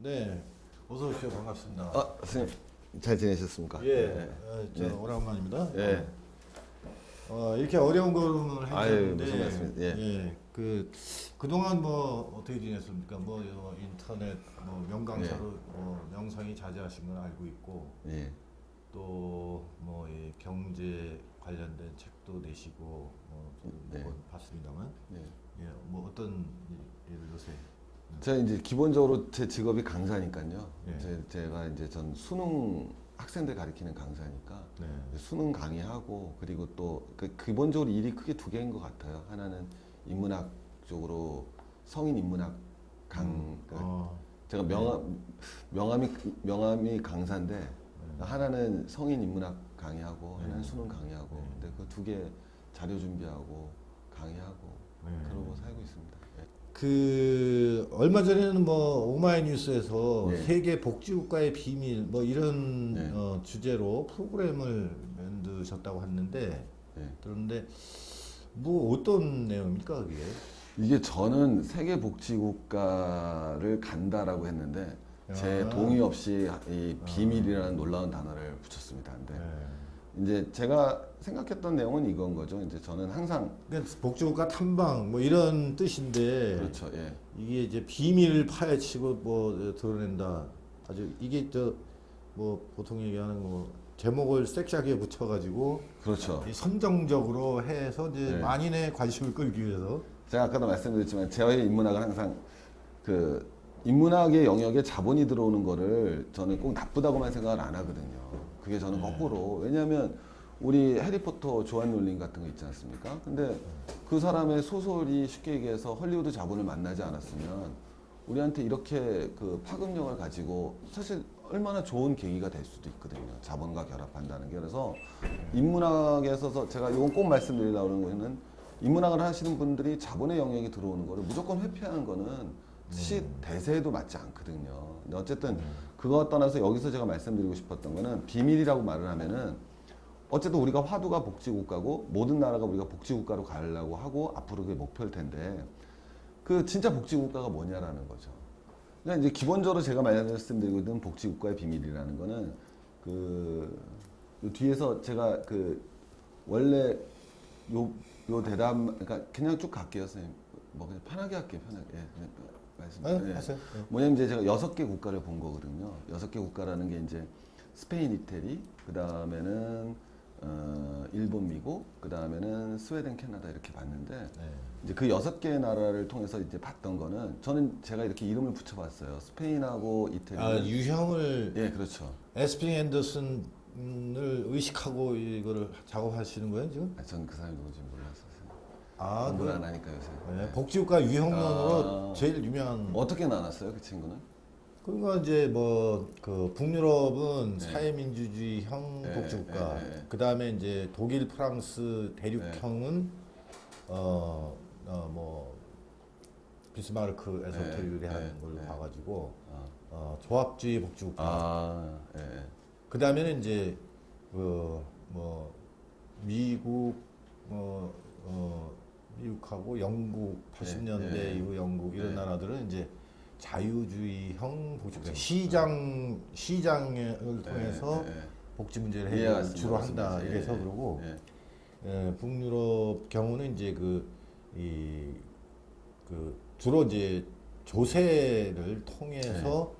네, 어서 오십시오. 반갑습니다. 선생님 잘 지내셨습니까? 예, 네. 저 예. 오랜만입니다. 예. 이렇게 어려운 걸음을 아유, 해주셨는데, 무슨 말씀이세요? 예. 그동안 뭐 어떻게 지냈습니까? 뭐 인터넷 뭐 명강사로 뭐 명상이 자제하신 건 알고 있고, 예. 또 뭐 경제 관련된 책도 내시고, 네. 뭐 봤습니다만, 예. 뭐 어떤 일을 요새? 제가 이제 기본적으로 제 직업이 강사니까요. 예. 제가 이제 전 수능 학생들 가르치는 강사니까 네. 수능 강의하고 그리고 또 기본적으로 일이 크게 두 개인 것 같아요. 하나는 인문학 쪽으로 성인 인문학 그러니까 제가 명함이 강사인데 하나는 성인 인문학 강의하고 하나는 수능 강의하고 근데 그 두 개 자료 준비하고 강의하고 그러고 살고 있습니다. 얼마 전에는 뭐 오마이뉴스에서 네. 세계 복지국가의 비밀 뭐 이런 네. 주제로 프로그램을 만드셨다고 했는데 네. 그런데 뭐 어떤 내용입니까 그게? 이게 저는 세계복지국가를 간다라고 했는데 제 아. 동의 없이 이 비밀이라는 놀라운 단어를 붙였습니다. 근데 이제 제가 생각했던 내용은 이건 거죠. 이제 저는 항상 그러니까 복지국가 탐방 뭐 이런 뜻인데 그렇죠. 예. 이게 이제 비밀을 파헤치고 뭐 드러낸다. 아주 이게 뭐 보통 얘기하는 뭐 제목을 섹시하게 붙여가지고 그렇죠. 이 선정적으로 해서 이제 네. 만인의 관심을 끌기 위해서 제가 아까도 말씀드렸지만 제의 인문학은 항상 그 인문학의 영역에 자본이 들어오는 거를 저는 꼭 나쁘다고만 생각을 안 하거든요. 그게 저는 거꾸로 왜냐하면 우리 해리포터 조안 롤링 같은 거 있지 않습니까? 근데 그 사람의 소설이 쉽게 얘기해서 헐리우드 자본을 만나지 않았으면 우리한테 이렇게 그 파급력을 가지고 사실 얼마나 좋은 계기가 될 수도 있거든요. 자본과 결합한다는 게. 그래서 인문학에 있어서 제가 이건 꼭 말씀드리려고 하는 거는 인문학을 하시는 분들이 자본의 영역에 들어오는 거를 무조건 회피하는 거는 시 대세에도 맞지 않거든요. 근데 어쨌든 그거 떠나서 여기서 제가 말씀드리고 싶었던 거는 비밀이라고 말을 하면은 어쨌든 우리가 화두가 복지국가고 모든 나라가 우리가 복지국가로 가려고 하고 앞으로 그게 목표일 텐데 그 진짜 복지국가가 뭐냐라는 거죠. 그러니까 이제 기본적으로 제가 말씀드리고 있는 복지국가의 비밀이라는 거는 요 뒤에서 제가 원래 요 대담 그러니까 그냥 쭉 갈게요, 선생님. 뭐 그냥 편하게 할게요, 편하게. 예, 그냥 말씀. 하세요. 뭐냐면 이제 제가 6개 국가를 본 거거든요. 6개 국가라는 게 이제 스페인, 이태리, 그 다음에는 일본, 미국, 그 다음에는 스웨덴, 캐나다 이렇게 봤는데 이제 그 6개의 나라를 통해서 이제 봤던 거는 저는 제가 이렇게 이름을 붙여봤어요. 스페인하고 이태리는 유형을 예, 그렇죠. 에스핑 앤더슨을 의식하고 이거를 작업하시는 거예요 지금? 전 그 사람이 누군지 몰랐었어요. 아, 공부를 안 하니까 요새. 네, 복지국가 유형론으로 제일 유명한. 어떻게 나눴어요, 그 친구는? 그러니까 이제 뭐 그 북유럽은 사회민주주의형 네, 복지국가, 네, 네. 그 다음에 이제 독일, 프랑스 대륙형은 뭐 비스마르크 에소테리를 하는 걸로 봐가지고 조합주의 복지국가. 예. 그 다음에는 이제 뭐 미국 미국하고 영국 80년대 이후 영국 이런 나라들은 이제 자유주의형 복지국가 시장을 통해서 복지 문제를 해결 주로 한다 이래서 그러고 북유럽 경우는 이제 주로 이제 조세를 통해서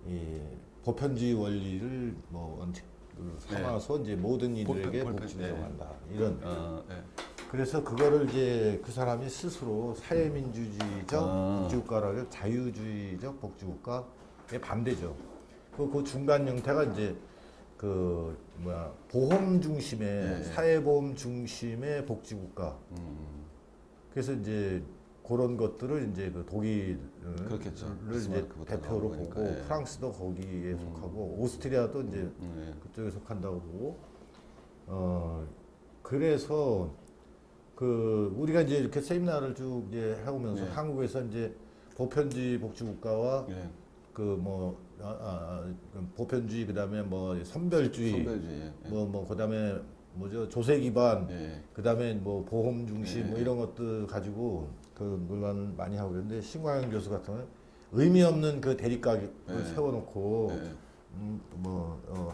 이 보편주의 원리를 뭐 삼아서 이제 모든 이들에게 복지를 제공한다 이런. 그래서 그거를 이제 그 사람이 스스로 사회민주주의적 복지국가라고 자유주의적 복지국가의 반대죠. 그 중간 형태가 이제 보험 중심의 사회보험 중심의 복지국가. 그래서 이제 그런 것들을 이제 그 독일을 이제 대표로 보고 프랑스도 거기에 속하고 오스트리아도 이제 그쪽에 속한다고 보고 그래서 우리가 이제 이렇게 세미나를 쭉 이제 해오면서 한국에서 이제 보편주의 복지국가와 보편주의 그다음에 뭐 선별주의 뭐 그다음에 뭐죠 조세 기반 그다음에 뭐 보험 중심 뭐 이런 것들 가지고 그 논란 많이 하고 그러는데 신광현 교수 같은 경우는 의미 없는 그 대립 가격을 네. 세워놓고 네.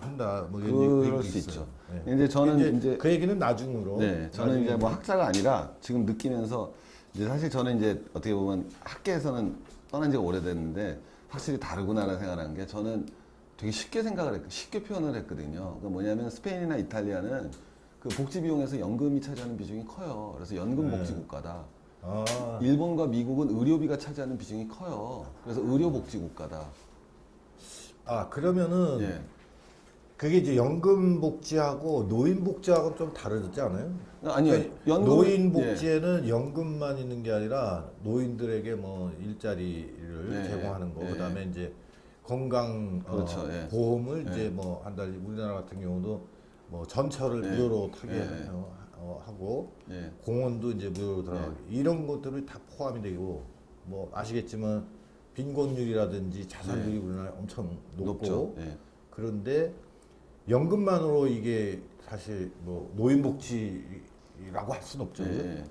한다 뭐 그럴 얘기도 수 있어요. 있죠. 네. 이제 저는 이제 그 얘기는 나중으로. 네, 저는 이제 뭐 학자가 아니라 지금 느끼면서 이제 사실 저는 이제 어떻게 보면 학계에서는 떠난 지가 오래됐는데 확실히 다르구나라는 생각하는 게 저는 되게 쉽게 생각을 했고 쉽게 표현을 했거든요. 그러니까 뭐냐면 스페인이나 이탈리아는 그 복지 비용에서 연금이 차지하는 비중이 커요. 그래서 연금 복지 국가다. 아, 일본과 미국은 의료비가 차지하는 비중이 커요. 그래서 의료 복지 국가다. 그러면은 예. 그게 이제 연금 복지하고 노인 복지하고 좀 다르지 않아요? 아니요. 그러니까 연금 노인 복지에는 연금만 있는 게 아니라 노인들에게 뭐 일자리를 네, 제공하는 거, 네. 그다음에 이제 건강 그렇죠, 예. 보험을 예. 이제 뭐 한 달 우리나라 같은 경우도 뭐 전철을 예. 무료로 타게 예. 하고 예. 공원도 이제 무료로 들어가고 이런 것들이 다 포함이 되고 뭐 아시겠지만 빈곤율이라든지 자살률이 우리나라 엄청 높고 높죠. 예. 그런데 연금만으로 이게 사실 뭐 노인복지라고 할 수는 없죠. 예.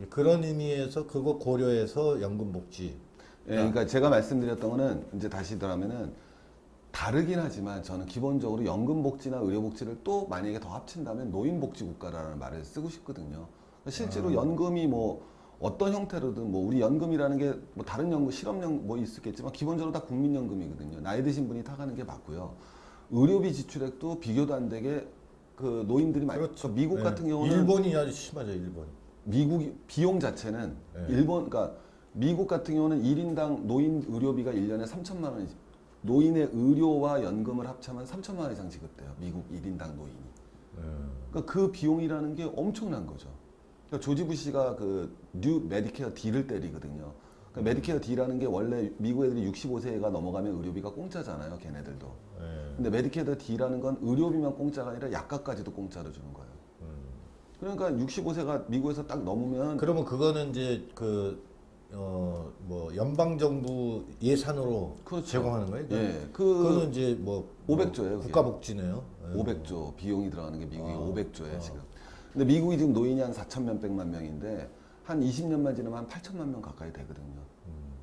그런 의미에서 그거 고려해서 연금복지. 예, 그러니까 제가 말씀드렸던 거는 이제 다시 들어가면은 다르긴 하지만 저는 기본적으로 연금복지나 의료복지를 또 만약에 더 합친다면 노인복지국가라는 말을 쓰고 싶거든요. 실제로 연금이 뭐 어떤 형태로든 뭐 우리 연금이라는 게 뭐 다른 연금, 실업연금 뭐 있겠지만 기본적으로 다 국민연금이거든요. 나이 드신 분이 타가는 게 맞고요. 의료비 지출액도 비교도 안 되게 그 노인들이 많이. 그렇죠. 미국 네. 같은 경우는 일본이 아주 심하죠. 일본. 미국 비용 자체는 네. 일본 그러니까 미국 같은 경우는 1인당 노인 의료비가 1년에 3천만 원이지. 노인의 의료와 연금을 합치면 3천만 원 이상 지급돼요. 미국 1인당 노인이. 그러니까 그 비용이라는 게 엄청난 거죠. 그러니까 조지 부시가 그 뉴 메디케어 D를 때리거든요. 그러니까 메디케어 D라는 게 원래 미국 애들이 65세가 넘어가면 의료비가 공짜잖아요. 걔네들도. 근데 메디케어 D라는 건 의료비만 공짜가 아니라 약값까지도 공짜로 주는 거예요. 그러니까 65세가 미국에서 딱 넘으면 그러면 그거는 이제 뭐 연방 정부 예산으로 그렇죠. 제공하는 거예요? 예, 그거는 이제 뭐 500조예요. 국가복지네요. 예. 500조 비용이 들어가는 게 미국이 500조예요 아. 지금. 근데 미국이 지금 노인이 한 4천 몇백만 명인데 한 20년만 지나면 한 8천만 명 가까이 되거든요.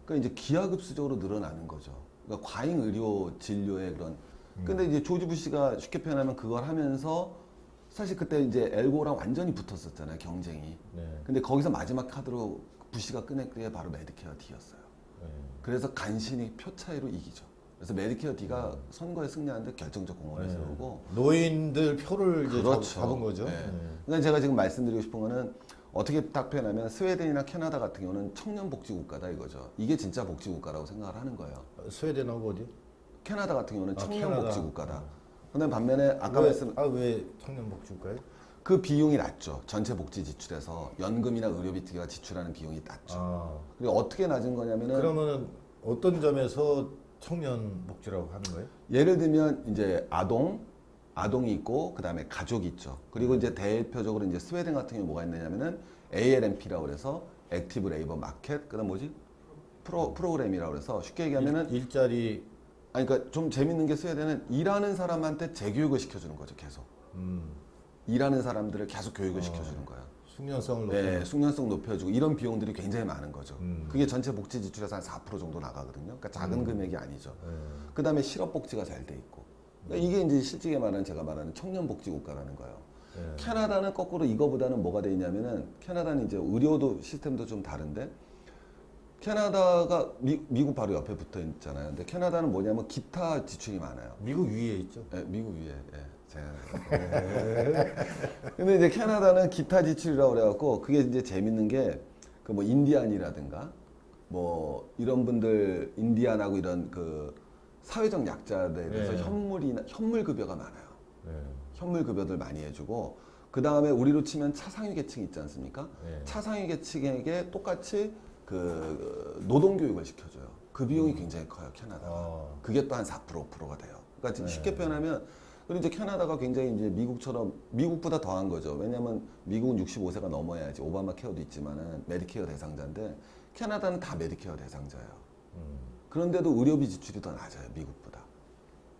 그러니까 이제 기하급수적으로 늘어나는 거죠. 그러니까 과잉 의료 진료의 그런. 근데 이제 조지 부시가 쉽게 표현하면 그걸 하면서 사실 그때 이제 엘고랑 완전히 붙었었잖아요 경쟁이. 네. 근데 거기서 마지막 카드로 부시가 꺼낸 게 바로 메디케어 D였어요. 네. 그래서 간신히 표 차이로 이기죠. 그래서 메디케어 D가 선거에 승리하는데 결정적 공헌을 네. 세우고. 노인들 표를 이제 그렇죠. 잡은 거죠. 네. 네. 그러니까 제가 지금 말씀드리고 싶은 거는 어떻게 딱 표현하면 스웨덴이나 캐나다 같은 경우는 청년 복지 국가다 이거죠. 이게 진짜 복지 국가라고 생각을 하는 거예요. 스웨덴하고 어디? 캐나다 같은 경우는 청년 캐나다. 복지 국가다. 근데 반면에 아까 왜 청년복지국가요? 그 비용이 낮죠. 전체 복지 지출에서 연금이나 의료비가 지출하는 비용이 낮죠. 아, 그리고 어떻게 낮은 거냐면은 그러면은 어떤 점에서 청년복지라고 하는 거예요? 예를 들면 이제 아동이 있고 그다음에 가족이 있죠. 그리고 이제 대표적으로 이제 스웨덴 같은 경우 뭐가 있느냐면은 ALMP라고 그래서 액티브 레이버 마켓 그다음 뭐지? 프로그램이라고 그래서 쉽게 얘기하면은 일자리 아니 그러니까 좀 재밌는 게 스웨덴은 일하는 사람한테 재교육을 시켜주는 거죠. 계속. 일하는 사람들을 계속 교육을 시켜주는 거예요. 숙련성을 네, 높이는. 숙련성 높여주고 이런 비용들이 굉장히 많은 거죠. 그게 전체 복지 지출에서 한 4% 정도 나가거든요. 그러니까 작은 금액이 아니죠. 그 다음에 실업복지가 잘 돼 있고. 그러니까 이게 이제 실질에 말하는 제가 말하는 청년복지 국가라는 거예요. 네. 캐나다는 거꾸로 이거보다는 뭐가 돼 있냐면은 캐나다는 이제 의료도 시스템도 좀 다른데 캐나다가 미국 바로 옆에 붙어 있잖아요. 근데 캐나다는 뭐냐면 기타 지출이 많아요. 미국 위에 있죠. 네, 미국 위에. 근데 이제 캐나다는 기타 지출이라고 그래갖고 그게 이제 재밌는 게 그 뭐 인디안이라든가 뭐 이런 분들 인디안하고 이런 그 사회적 약자들에 대해서 네. 현물 급여가 많아요. 네. 현물 급여들 많이 해주고 그 다음에 우리로 치면 차상위 계층 있지 않습니까? 네. 차상위 계층에게 똑같이 그 노동 교육을 시켜줘요. 그 비용이 굉장히 커요 캐나다가. 그게 또 한 4% 5%가 돼요. 그러니까 쉽게 표현하면 그리고 이제 캐나다가 굉장히 이제 미국처럼 미국보다 더한 거죠. 왜냐하면 미국은 65세가 넘어야지 오바마 케어도 있지만은 메디케어 대상자인데 캐나다는 다 메디케어 대상자예요. 그런데도 의료비 지출이 더 낮아요 미국보다.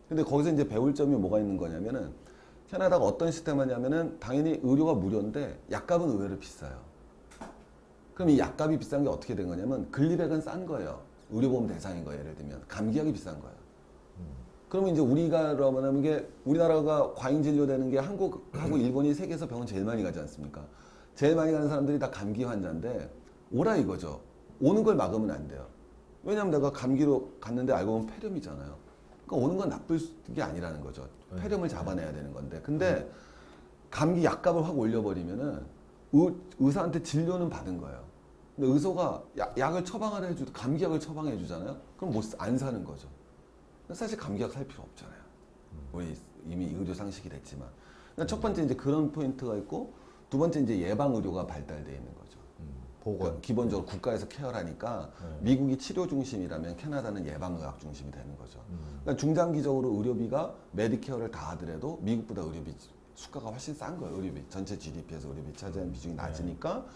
근데 거기서 이제 배울 점이 뭐가 있는 거냐면은 캐나다가 어떤 시스템 하냐면은 당연히 의료가 무료인데 약값은 의외로 비싸요. 그럼 이 약값이 비싼 게 어떻게 된 거냐면 근리백은 싼 거예요. 의료보험 대상인 거예요. 예를 들면 감기약이 비싼 거예요. 그러면 이제 우리가 그러면 이게 우리나라가 과잉 진료되는 게 한국하고 일본이 세계에서 병원 제일 많이 가지 않습니까? 제일 많이 가는 사람들이 다 감기 환자인데 오라 이거죠. 오는 걸 막으면 안 돼요. 왜냐면 내가 감기로 갔는데 알고 보면 폐렴이잖아요. 그러니까 오는 건 나쁠 게 아니라는 거죠. 폐렴을 잡아내야 되는 건데. 근데 감기 약값을 확 올려버리면은 의사한테 진료는 받은 거예요. 근데 의사가 약을 처방을 해주도 감기약을 처방해 주잖아요. 그럼 안 사는 거죠. 사실 감기약 살 필요 없잖아요. 우리 이미 의료 상식이 됐지만. 그러니까 첫 번째 이제 그런 포인트가 있고 두 번째 이제 예방 의료가 발달되어 있는 거죠. 보건. 그러니까 기본적으로 국가에서 케어를 하니까 미국이 치료 중심이라면 캐나다는 예방의학 중심이 되는 거죠. 그러니까 중장기적으로 의료비가 메디케어를 다 하더라도 미국보다 의료비 수가가 훨씬 싼 거예요. 의료비 전체 GDP에서 의료비 차지하는 비중이 낮으니까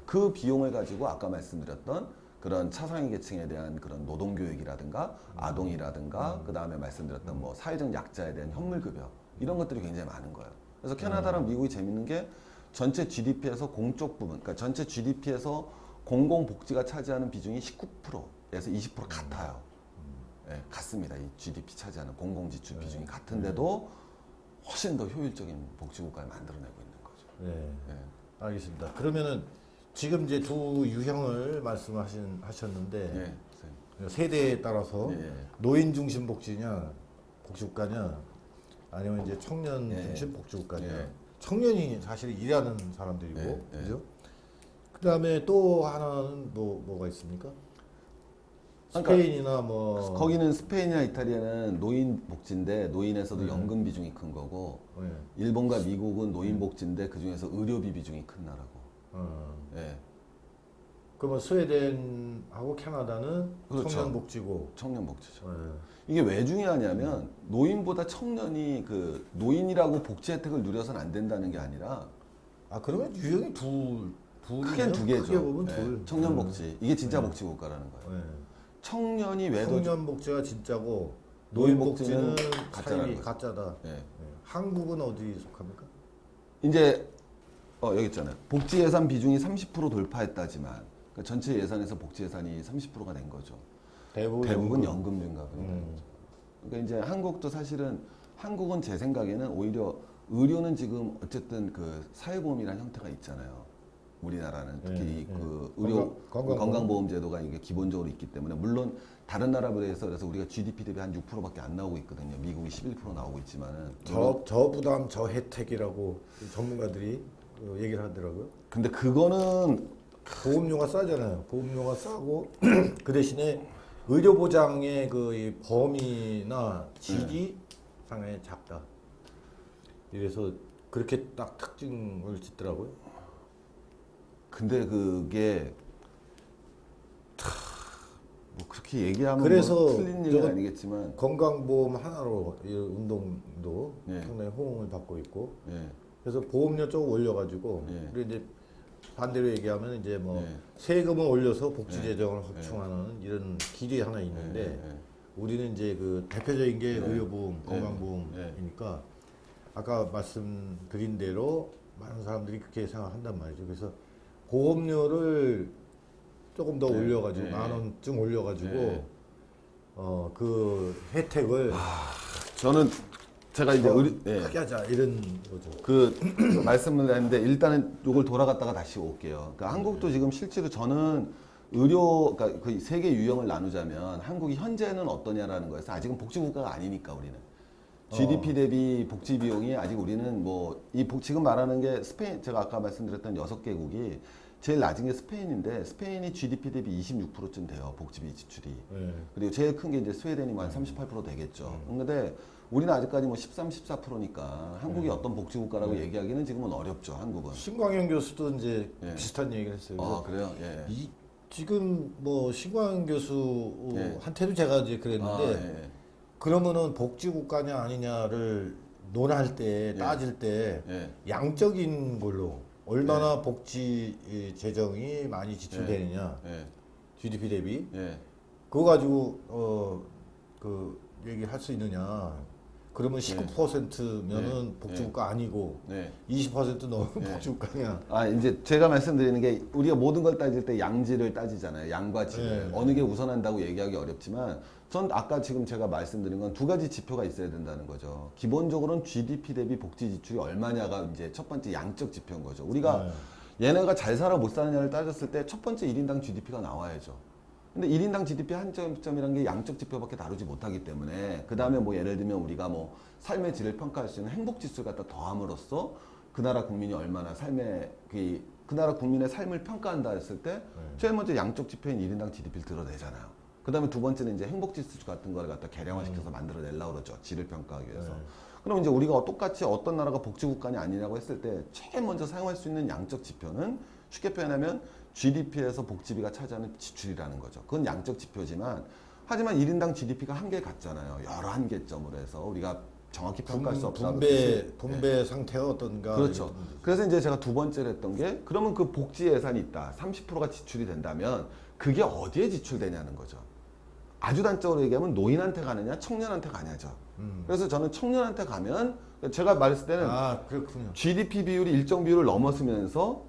그 비용을 가지고 아까 말씀드렸던 그런 차상위 계층에 대한 그런 노동교육이라든가 아동이라든가 그 다음에 말씀드렸던 뭐 사회적 약자에 대한 현물급여 이런 것들이 굉장히 많은 거예요. 그래서 캐나다랑 미국이 재밌는 게 전체 GDP에서 공적 부분, 그러니까 전체 GDP에서 공공복지가 차지하는 비중이 19%에서 20% 같아요. 네, 같습니다. 이 GDP 차지하는 공공지출 비중이 같은데도 훨씬 더 효율적인 복지국가를 만들어내고 있는 거죠. 네. 네. 알겠습니다. 그러면은 지금 이제 두 유형을 말씀하셨는데 네. 세대에 따라서 예, 예. 노인 중심 복지냐 복지국가냐 아니면 이제 청년 예, 중심 복지국가냐. 예. 청년이 사실 일하는 사람들이고 예, 예. 그죠? 그다음에 또 하나는 뭐가 있습니까? 그러니까 스페인이나 뭐 거기는 스페인이나 이탈리아는 노인 복지인데 노인에서도 연금 비중이 큰 거고 네. 일본과 미국은 노인 복지인데 그 중에서 의료비 비중이 큰 나라고. 예. 그러면 스웨덴하고 캐나다는 그렇죠. 청년 복지고. 청년 복지죠. 네. 이게 왜 중요하냐면 노인보다 청년이 그 노인이라고 복지 혜택을 누려서는 안 된다는 게 아니라 아 그러면 유형이 크게는 두 개죠. 크게 보면 예, 둘. 청년 복지 이게 진짜 복지 국가라는 거예요. 네. 청년이 외도 청년 복지가 진짜고 노인 노인 복지는 복지는 가짜라는 사실이 거죠. 가짜다. 예. 네. 한국은 어디 속합니까? 이제 여기 있잖아요. 복지 예산 비중이 30% 돌파했다지만 그러니까 전체 예산에서 복지 예산이 30%가 된 거죠. 대부분 연금 증가분이 되는 거죠. 그러니까 이제 한국도 사실은 한국은 제 생각에는 오히려 의료는 지금 어쨌든 그 사회보험이라는 형태가 있잖아요. 우리나라는 특히 그 의료 건강보험 제도가 이게 기본적으로 있기 때문에 물론 다른 나라에 비해서 그래서 우리가 GDP 대비 한 6%밖에 안 나오고 있거든요. 미국이 11% 나오고 있지만은 저 부담 저 혜택이라고 전문가들이 얘기를 하더라고요. 근데 그거는 보험료가 싸잖아요. 보험료가 싸고 그 대신에 의료 보장의 그 범위나 질이 상당히 작다. 이래서 그렇게 딱 특징을 짓더라고요. 근데 그게 뭐 그렇게 얘기하면 그래서 뭐 틀린 얘기는 저거 아니겠지만 건강보험 하나로 이 운동도 예. 상당히 호응을 받고 있고 예, 그래서 보험료 조금 올려가지고 예. 그리고 이제 반대로 얘기하면 이제 뭐 예. 세금을 올려서 복지 예. 재정을 확충하는 이런 길이 하나 있는데 예. 우리는 이제 그 대표적인 게 의료보험, 예. 건강보험이니까 아까 말씀드린 대로 많은 사람들이 그렇게 생각한단 말이죠. 그래서 보험료를 조금 더 네. 올려가지고 네. 10,000원쯤 올려가지고 네. 그 혜택을 저는 제가 이제 크게 하자 이런 거죠. 그 말씀을 했는데 일단은 요걸 돌아갔다가 다시 올게요. 그러니까 한국도 지금 실제로 저는 의료 그러니까 그 세계 유형을 나누자면 한국이 현재는 어떠냐라는 거에서 아직은 복지국가가 아니니까 우리는 GDP 대비 복지 비용이 아직 우리는 뭐 이 지금 말하는 게 스페인 제가 아까 말씀드렸던 6개국이 제일 낮은 게 스페인인데 스페인이 GDP 대비 26%쯤 돼요 복지비 지출이. 그리고 제일 큰 게 이제 스웨덴이 한 38% 되겠죠. 근데 우리는 아직까지 뭐 13, 14%니까 한국이 어떤 복지국가라고 얘기하기는 지금은 어렵죠, 한국은. 신광현 교수도 이제 비슷한 얘기를 했어요. 아, 그래요? 예. 지금 뭐 신광현 교수한테도 제가 이제 그랬는데 예. 그러면은 복지국가냐 아니냐를 논할 때 따질 때 예. 양적인 걸로 얼마나 복지 재정이 많이 지출되느냐 예. GDP 대비 예. 그거 가지고 그 얘기할 수 있느냐 그러면 19%면은 네. 복지국가 아니고 네. 20% 넘으면 네. 복지국가냐? 아 이제 제가 말씀드리는 게 우리가 모든 걸 따질 때 양질을 따지잖아요. 양과 질을 네. 어느 게 우선한다고 얘기하기 어렵지만 전 아까 지금 제가 말씀드린 건 두 가지 지표가 있어야 된다는 거죠. 기본적으로는 GDP 대비 복지 지출이 얼마냐가 이제 첫 번째 양적 지표인 거죠. 우리가 얘네가 잘 살아 못 사느냐를 따졌을 때 첫 번째 1인당 GDP가 나와야죠. 근데 1인당 GDP 한 점이라는 게 양적 지표밖에 다루지 못하기 때문에 그 다음에 뭐 예를 들면 우리가 뭐 삶의 질을 평가할 수 있는 행복 지수를 갖다 더함으로써 그 나라 국민이 얼마나 삶의 그 나라 국민의 삶을 평가한다 했을 때 제일 먼저 양적 지표인 1인당 GDP를 드러내잖아요. 그 다음에 두 번째는 이제 행복 지수 같은 걸 갖다 계량화시켜서 만들어내려고 그러죠. 질을 평가하기 위해서. 그럼 이제 우리가 똑같이 어떤 나라가 복지국가냐 아니냐고 했을 때 제일 먼저 사용할 수 있는 양적 지표는 쉽게 표현하면 GDP에서 복지비가 차지하는 지출이라는 거죠. 그건 양적 지표지만 하지만 1인당 GDP가 한계 같잖아요. 여러 한계점으로 해서 우리가 정확히 평가할 수 없다. 분배 상태가 어떤가? 그렇죠. 그래서 이제 제가 두 번째로 했던 게 그러면 그 복지 예산이 있다. 30%가 지출이 된다면 그게 어디에 지출되냐는 거죠. 아주 단적으로 얘기하면 노인한테 가느냐 청년한테 가냐죠. 그래서 저는 청년한테 가면 제가 말했을 때는 그렇군요. GDP 비율이 일정 비율을 넘었으면서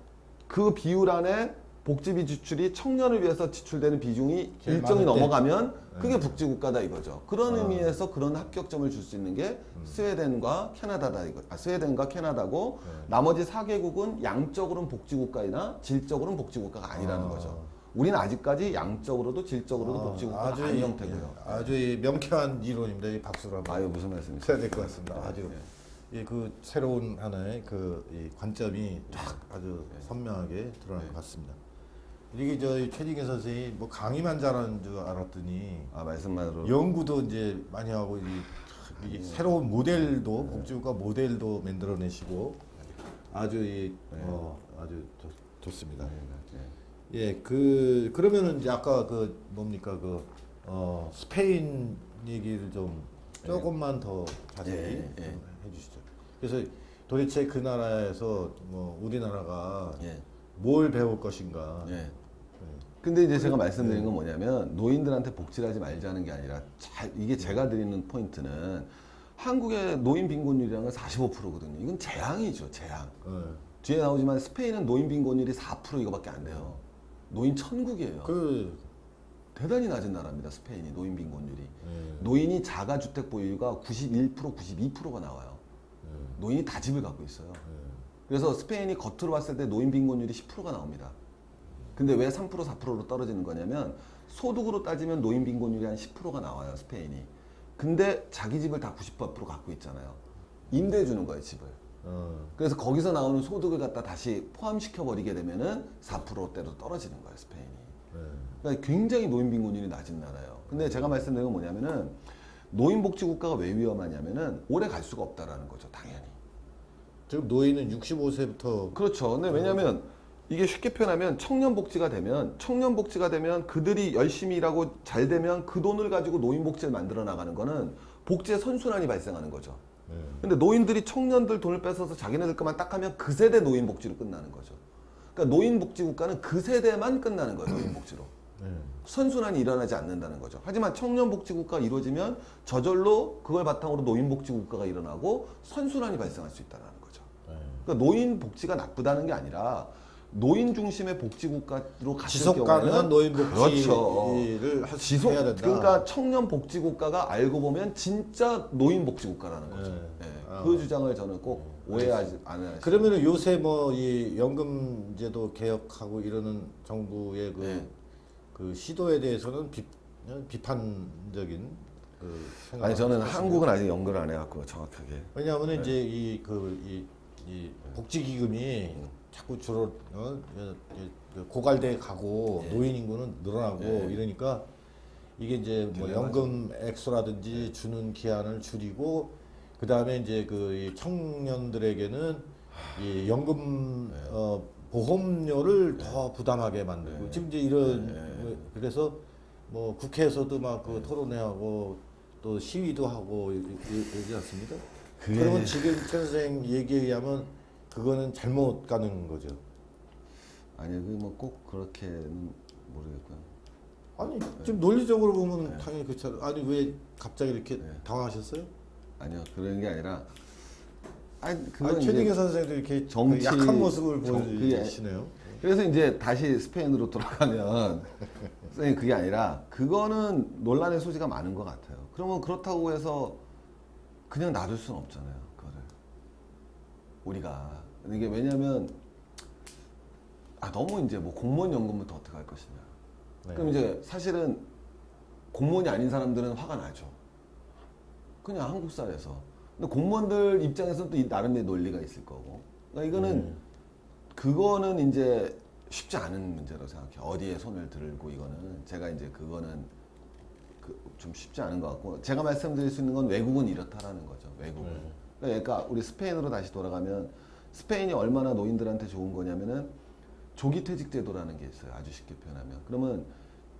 그 비율 안에 복지비 지출이 청년을 위해서 지출되는 비중이 일정이 넘어가면 그게 복지국가다 이거죠. 그런 의미에서 그런 합격점을 줄 수 있는 게 스웨덴과 캐나다다 이거. 스웨덴과 캐나다고 나머지 4개국은 양적으로는 복지국가이나 질적으로는 복지국가가 아니라는 거죠. 우리는 아직까지 양적으로도 질적으로도 복지국가가 아닌 형태고요. 아주 명쾌한 이론입니다. 이 박수로 한번 아유 무슨 말씀이세요? 쳐야 될 것 같습니다. 아주 그 새로운 하나의 이 관점이 딱 아주 선명하게 드러난 것 같습니다. 이게 저희 최진계 선생이 뭐 강의만 잘하는 줄 알았더니 말씀만으로 연구도 이제 많이 하고 이게 새로운 모델도 복지국가 모델도 만들어내시고 아주 아주 좋습니다. 예, 그러면은 이제 아까 뭡니까 스페인 얘기를 좀 조금만 더 자세히 좀 해주시죠. 그래서 도대체 그 나라에서 뭐 우리나라가 뭘 배울 것인가? 근데 이제 제가 말씀드린 건 뭐냐면 노인들한테 복지를 하지 말자는 게 아니라 이게 제가 드리는 포인트는 한국의 노인 빈곤율이라는 건 45%거든요. 이건 재앙이죠, 재앙. 뒤에 나오지만 스페인은 노인 빈곤율이 4% 이거밖에 안 돼요. 노인 천국이에요. 대단히 낮은 나라입니다. 스페인이 노인 빈곤율이. 노인이 자가주택 보유가 91%, 92%가 나와요. 노인이 다 집을 갖고 있어요. 그래서 스페인이 겉으로 봤을 때 노인 빈곤율이 10%가 나옵니다. 근데 왜 3%, 4%로 떨어지는 거냐면 소득으로 따지면 노인 빈곤율이 한 10%가 나와요. 스페인이. 근데 자기 집을 다 90% 갖고 있잖아요. 임대해 주는 거예요, 집을. 그래서 거기서 나오는 소득을 갖다 다시 포함시켜 버리게 되면은 4%대로 떨어지는 거예요, 스페인이. 그러니까 굉장히 노인 빈곤율이 낮은 나라예요. 근데 제가 말씀드린 건 뭐냐면은 노인복지국가가 왜 위험하냐면은 오래 갈 수가 없다라는 거죠, 당연히. 지금 노인은 65세부터 그렇죠. 근데 왜냐면 이게 쉽게 표현하면 청년복지가 되면 그들이 열심히 일하고 잘 되면 그 돈을 가지고 노인복지를 만들어 나가는 거는 복지의 선순환이 발생하는 거죠. 근데 노인들이 청년들 돈을 뺏어서 자기네들 것만 딱 하면 그 세대 노인복지로 끝나는 거죠. 그러니까 노인복지국가는 그 세대만 끝나는 거예요, 노인복지로. 선순환이 일어나지 않는다는 거죠. 하지만 청년복지국가가 이루어지면 저절로 그걸 바탕으로 노인복지국가가 일어나고 선순환이 발생할 수 있다는 거죠. 그러니까 노인복지가 나쁘다는 게 아니라 노인 중심의 복지국가로 갔을 지속 가능한 노인 복지를 그렇죠. 해야 된다. 그러니까 청년 복지국가가 알고 보면 진짜 노인 복지국가라는 거죠. 그 주장을 저는 꼭 오해하지 않아요. 그러면은 요새 뭐 이 연금제도 개혁하고 이러는 정부의 그 시도에 대해서는 비판적인 생각. 아니 저는 한국은 아직 연구를 안 해갖고 정확하게. 왜냐하면 이제 이 복지기금이 자꾸 주로 고갈돼 가고 노인 인구는 늘어나고 이러니까 이게 이제 뭐 연금 액수라든지 주는 기한을 줄이고 그 다음에 이제 이 청년들에게는 이 연금 보험료를 더 부담하게 만들고 지금 이제 이런 그래서 뭐 국회에서도 막 토론회하고 또 시위도 하고 이러지 않습니까? 그러면 지금 최 선생 얘기에 의하면 그거는 잘못 가는 거죠. 아니 뭐 꼭 그렇게는 모르겠고요. 아니 지금 논리적으로 보면 당연히 그렇잖아요. 아니 왜 갑자기 이렇게 당황하셨어요? 아니요 그런 게 아니라 아니 그건 아니, 이제 최진규 선생도 이렇게 정치- 그 약한 모습을 그게- 보이시네요. 그래서 이제 다시 스페인으로 돌아가면 선생님 그게 아니라 그거는 논란의 소지가 많은 것 같아요. 그러면 그렇다고 해서 그냥 놔둘 수는 없잖아요. 그거를 우리가 이게 왜냐하면 너무 이제 뭐 공무원 연금부터 어떻게 할 것이냐. 네. 그럼 이제 사실은 공무원이 아닌 사람들은 화가 나죠. 그냥 한국 사회에서. 근데 공무원들 입장에서는 또 나름의 논리가 있을 거고. 그러니까 이거는 그거는 이제 쉽지 않은 문제라고 생각해요. 어디에 손을 들고 이거는 제가 이제 그거는 좀 쉽지 않은 것 같고 제가 말씀드릴 수 있는 건 외국은 이렇다라는 거죠. 외국은. 그러니까 우리 스페인으로 다시 돌아가면 스페인이 얼마나 노인들한테 좋은 거냐면은 조기 퇴직 제도라는 게 있어요. 아주 쉽게 표현하면. 그러면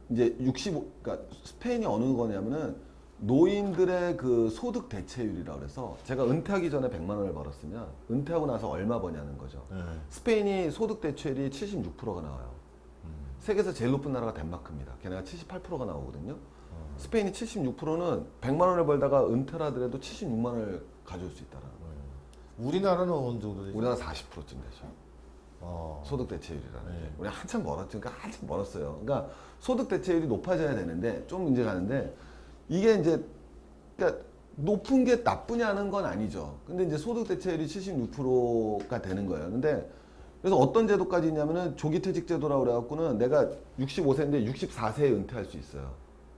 이제 그러니까 스페인이 어느 거냐면은 노인들의 그 소득 대체율이라고 그래서 제가 은퇴하기 전에 100만 원을 벌었으면 은퇴하고 나서 얼마 버냐는 거죠. 네. 스페인이 소득 대체율이 76%가 나와요. 세계에서 제일 높은 나라가 덴마크입니다. 걔네가 78%가 나오거든요. 스페인이 76%는 100만 원을 벌다가 은퇴를 하더라도 76만 원을 가져올 수 있다라는 거예요. 우리나라는 어느 정도 되죠? 우리나라 40%쯤 되죠. 소득 대체율이라는 네. 게. 우리 한참 멀었죠. 그러니까 한참 멀었어요. 그러니까 소득 대체율이 높아져야 되는데 좀 문제가 가는데 이게 이제 그러니까 높은 게 나쁘냐는 건 아니죠. 근데 이제 소득 대체율이 76%가 되는 거예요. 근데 그래서 어떤 제도까지 있냐면은 조기 퇴직 제도라고 그래갖고는 내가 65세인데 64세에 은퇴할 수 있어요.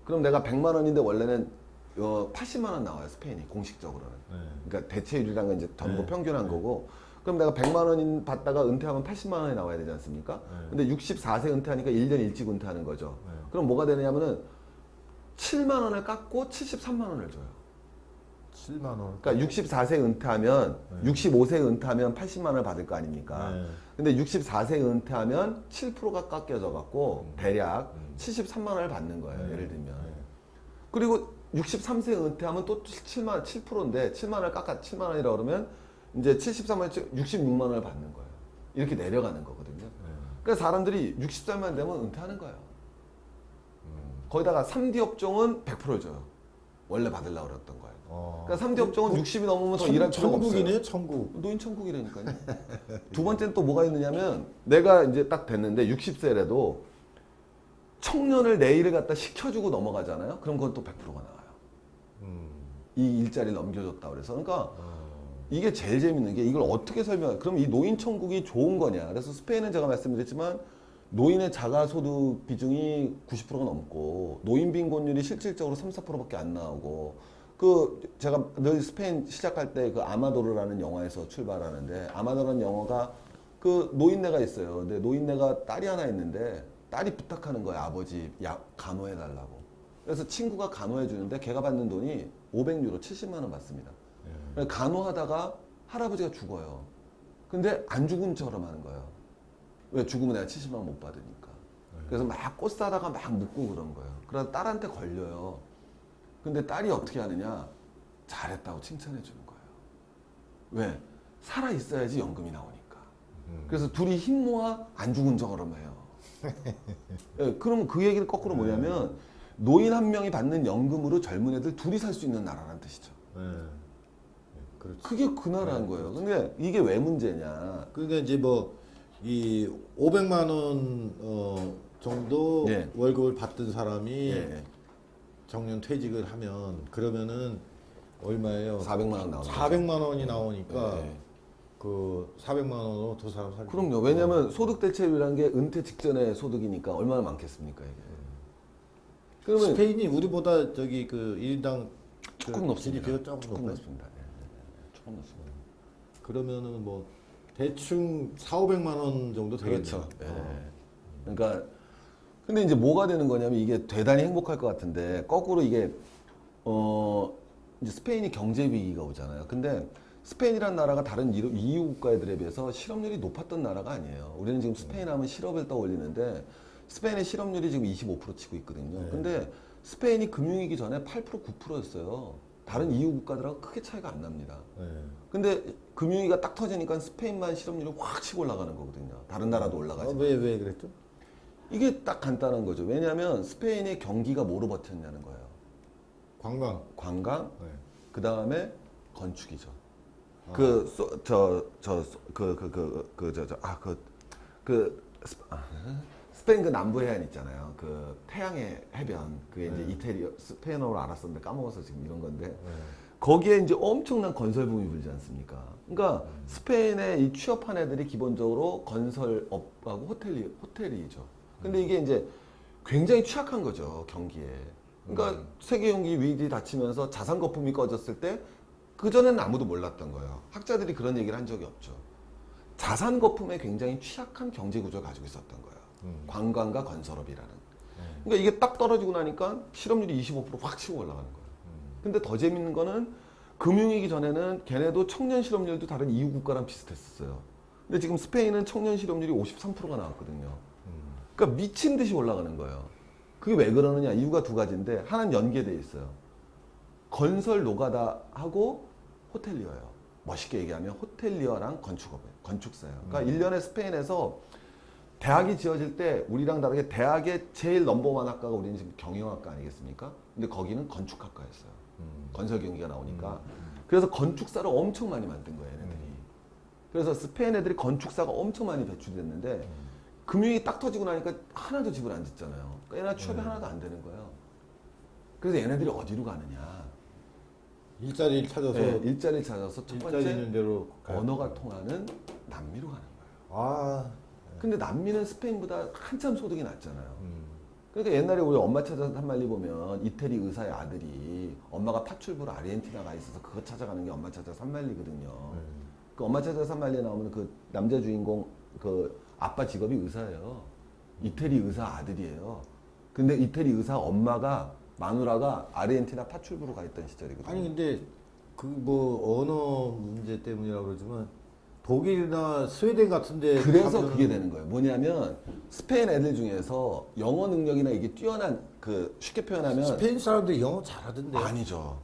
그럼 내가 100만 원인데 원래는 80만 원 나와요. 스페인이 공식적으로는. 네. 그러니까 대체율이란 건 이제 전부 네. 평균한 거고. 그럼 내가 100만 원 받다가 은퇴하면 80만 원이 나와야 되지 않습니까? 네. 근데 64세 은퇴하니까 1년 일찍 은퇴하는 거죠. 네. 그럼 뭐가 되느냐면은 7만 원을 깎고 73만 원을 줘요. 7만 원. 그러니까 64세 은퇴하면 네. 65세 은퇴하면 80만 원을 받을 거 아닙니까? 네. 근데 64세 은퇴하면 7%가 깎여져 갖고 대략 73만 원을 받는 거예요. 네. 예를 들면. 네. 그리고 63세 은퇴하면 또 7%인데 7만 원을 깎아 7만 원이라고 그러면 이제 73만 66만 원을 받는 거예요. 이렇게 내려가는 거거든요. 그러니까 사람들이 60살만 되면 은퇴하는 거예요. 거기다가 3D 업종은 100%를 줘요. 원래 받으려고 그랬던 거예요. 그러니까 3D 업종은 60이 넘으면 더 일할 필요가 없어요. 천국이네, 천국. 노인 천국이라니까요. 두 번째는 또 뭐가 있느냐면 내가 이제 딱 됐는데 60세라도 청년을 내 일을 갖다 시켜주고 넘어가잖아요. 그럼 그건 또 100%가 나와요. 이 일자리를 넘겨줬다 그래서. 그러니까 이게 제일 재밌는 게 이걸 어떻게 그럼 이 노인 천국이 좋은 거냐. 그래서 스페인은 제가 말씀드렸지만 노인의 자가소득 비중이 90%가 넘고 노인 빈곤율이 실질적으로 3, 4%밖에 안 나오고 제가 늘 스페인 시작할 때 그 아마도르라는 영화에서 출발하는데 아마도르라는 영화가 그 노인네가 있어요. 근데 노인네가 딸이 하나 있는데 딸이 부탁하는 거예요. 아버지 간호해달라고. 그래서 친구가 간호해 주는데 걔가 받는 돈이 500유로 70만 원 받습니다. 간호하다가 할아버지가 죽어요. 근데 안 죽은 처럼 하는 거예요. 왜 죽으면 내가 70만 원 못 받으니까. 그래서 막 꽃 사다가 막 묻고 그런 거예요. 그러다 딸한테 걸려요. 근데 딸이 어떻게 하느냐? 잘했다고 칭찬해 주는 거예요. 왜? 살아 있어야지 연금이 나오니까. 그래서 둘이 힘 모아 안 죽은 척처럼 해요. 예, 그러면 그 얘기는 거꾸로 뭐냐면 노인 한 명이 받는 연금으로 젊은 애들 둘이 살 수 있는 나라라는 뜻이죠. 그렇죠. 그게 그 나라인 거예요. 근데 이게 왜 문제냐? 그러니까 이제 이 500만 원 정도 예. 월급을 받던 사람이 예. 정년 퇴직을 하면 그러면은 얼마예요? 400만 원 나오는 400만 원이 나오니까 예. 그 400만 원으로 두 사람 살고. 그럼요. 왜냐하면 소득 대체율이라는 게 은퇴 직전의 소득이니까 얼마나 많겠습니까 이게. 그러면 스페인이 우리보다 저기 그 1인당 조금 높습니다. GDP가 조금 높아요. 높습니다. 조금 높습니다. 그러면은 뭐 대충 4,500만 원 정도 되겠네요. 그렇죠. 그러니까 근데 이제 뭐가 되는 거냐면 이게 대단히 행복할 것 같은데 거꾸로 이게 이제 스페인이 경제 위기가 오잖아요. 근데 스페인이라는 나라가 다른 EU 국가들에 비해서 실업률이 높았던 나라가 아니에요. 우리는 지금 스페인 하면 실업을 떠올리는데 스페인의 실업률이 지금 25% 치고 있거든요. 네. 근데 스페인이 금융위기 전에 8% 9%였어요. 다른 EU 국가들하고 크게 차이가 안 납니다. 근데 금융위기가 딱 터지니까 스페인만 실업률이 확 치고 올라가는 거거든요. 다른 나라도 올라가지. 왜 그랬죠? 이게 딱 간단한 거죠. 왜냐하면 스페인의 경기가 뭐로 버텼냐는 거예요. 관광. 관광, 네. 그 다음에 건축이죠. 아. 스페인 그 남부 해안 있잖아요. 그 태양의 해변. 그게 이제 이태리 스페인어로 알았었는데 까먹어서 지금 이런 건데. 거기에 이제 엄청난 건설 붐이 불지 않습니까? 그러니까 스페인에 이 취업한 애들이 기본적으로 건설업하고 호텔이죠. 근데 이게 이제 굉장히 취약한 거죠, 경기에. 그러니까 세계 경기 위기 닥치면서 자산 거품이 꺼졌을 때 그전에는 아무도 몰랐던 거예요. 학자들이 그런 얘기를 한 적이 없죠. 자산 거품에 굉장히 취약한 경제 구조를 가지고 있었던 거예요. 관광과 건설업이라는. 그러니까 이게 딱 떨어지고 나니까 실업률이 25%확 치고 올라가는 거예요. 근데 더 재밌는 거는 금융위기 전에는 걔네도 청년 실업률도 다른 EU 국가랑 비슷했었어요. 근데 지금 스페인은 청년 실업률이 53%가 나왔거든요. 그러니까 미친 듯이 올라가는 거예요. 그게 왜 그러느냐? 이유가 두 가지인데 하나는 연계되어 있어요. 건설 노가다하고 호텔리어예요. 멋있게 얘기하면 호텔리어랑 건축업이에요. 건축사예요. 그러니까 1년에 스페인에서 대학이 지어질 때 우리랑 다르게 대학의 제일 넘버원 학과가 우리는 지금 경영학과 아니겠습니까? 근데 거기는 건축학과였어요. 건설 경기가 나오니까. 그래서 건축사를 엄청 많이 만든 거예요, 얘네들이. 그래서 스페인 애들이 건축사가 엄청 많이 배출됐는데 금융이 딱 터지고 나니까 하나도 집을 안 짓잖아요. 그러니까 얘네 취업이 하나도 안 되는 거예요. 그래서 얘네들이 어디로 가느냐? 일자리를 찾아서 네, 일자리를 찾아서 첫 일자리 번째 있는 대로 가요. 언어가 통하는 남미로 가는 거예요. 아, 근데 남미는 스페인보다 한참 소득이 낮잖아요. 그러니까 옛날에 우리 엄마 찾아 산말리 보면 이태리 의사의 아들이 엄마가 파출부로 아르헨티나 가 있어서 그거 찾아가는 게 엄마 찾아 산말리거든요. 그 엄마 찾아 산말리에 나오는 그 남자 주인공 그 아빠 직업이 의사예요. 이태리 의사 아들이에요. 근데 이태리 의사 엄마가 마누라가 아르헨티나 파출부로 가 있던 시절이거든요. 아니 근데 그 뭐 언어 문제 때문이라고 그러지만 독일이나 스웨덴 같은데 그래서 가면은 그게 되는 거예요. 뭐냐면 스페인 애들 중에서 영어 능력이나 이게 뛰어난 그 쉽게 표현하면 스페인 사람들이 영어 잘하던데. 아니죠.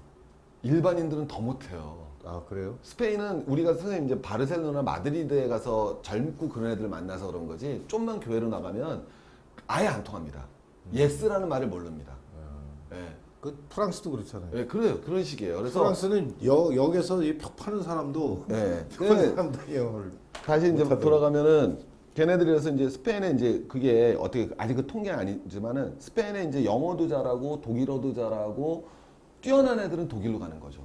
일반인들은 더 못해요. 아 그래요? 스페인은 우리가 선생님 이제 바르셀로나 마드리드에 가서 젊고 그런 애들 만나서 그런 거지 좀만 교회로 나가면 아예 안 통합니다. 예스라는 말을 모릅니다. 예. 그 프랑스도 그렇잖아요. 예, 그래요. 그런 식이에요. 그래서 프랑스는 역에서 이 벽 파는 사람도 예. 그런 사람들이 영어를 다시 이제 못하더라고요. 돌아가면은 걔네들에서 이제 스페인에 이제 그게 어떻게 아직 그 통계는 아니지만은 스페인에 이제 영어도 잘하고 독일어도 잘하고 뛰어난 애들은 독일로 가는 거죠.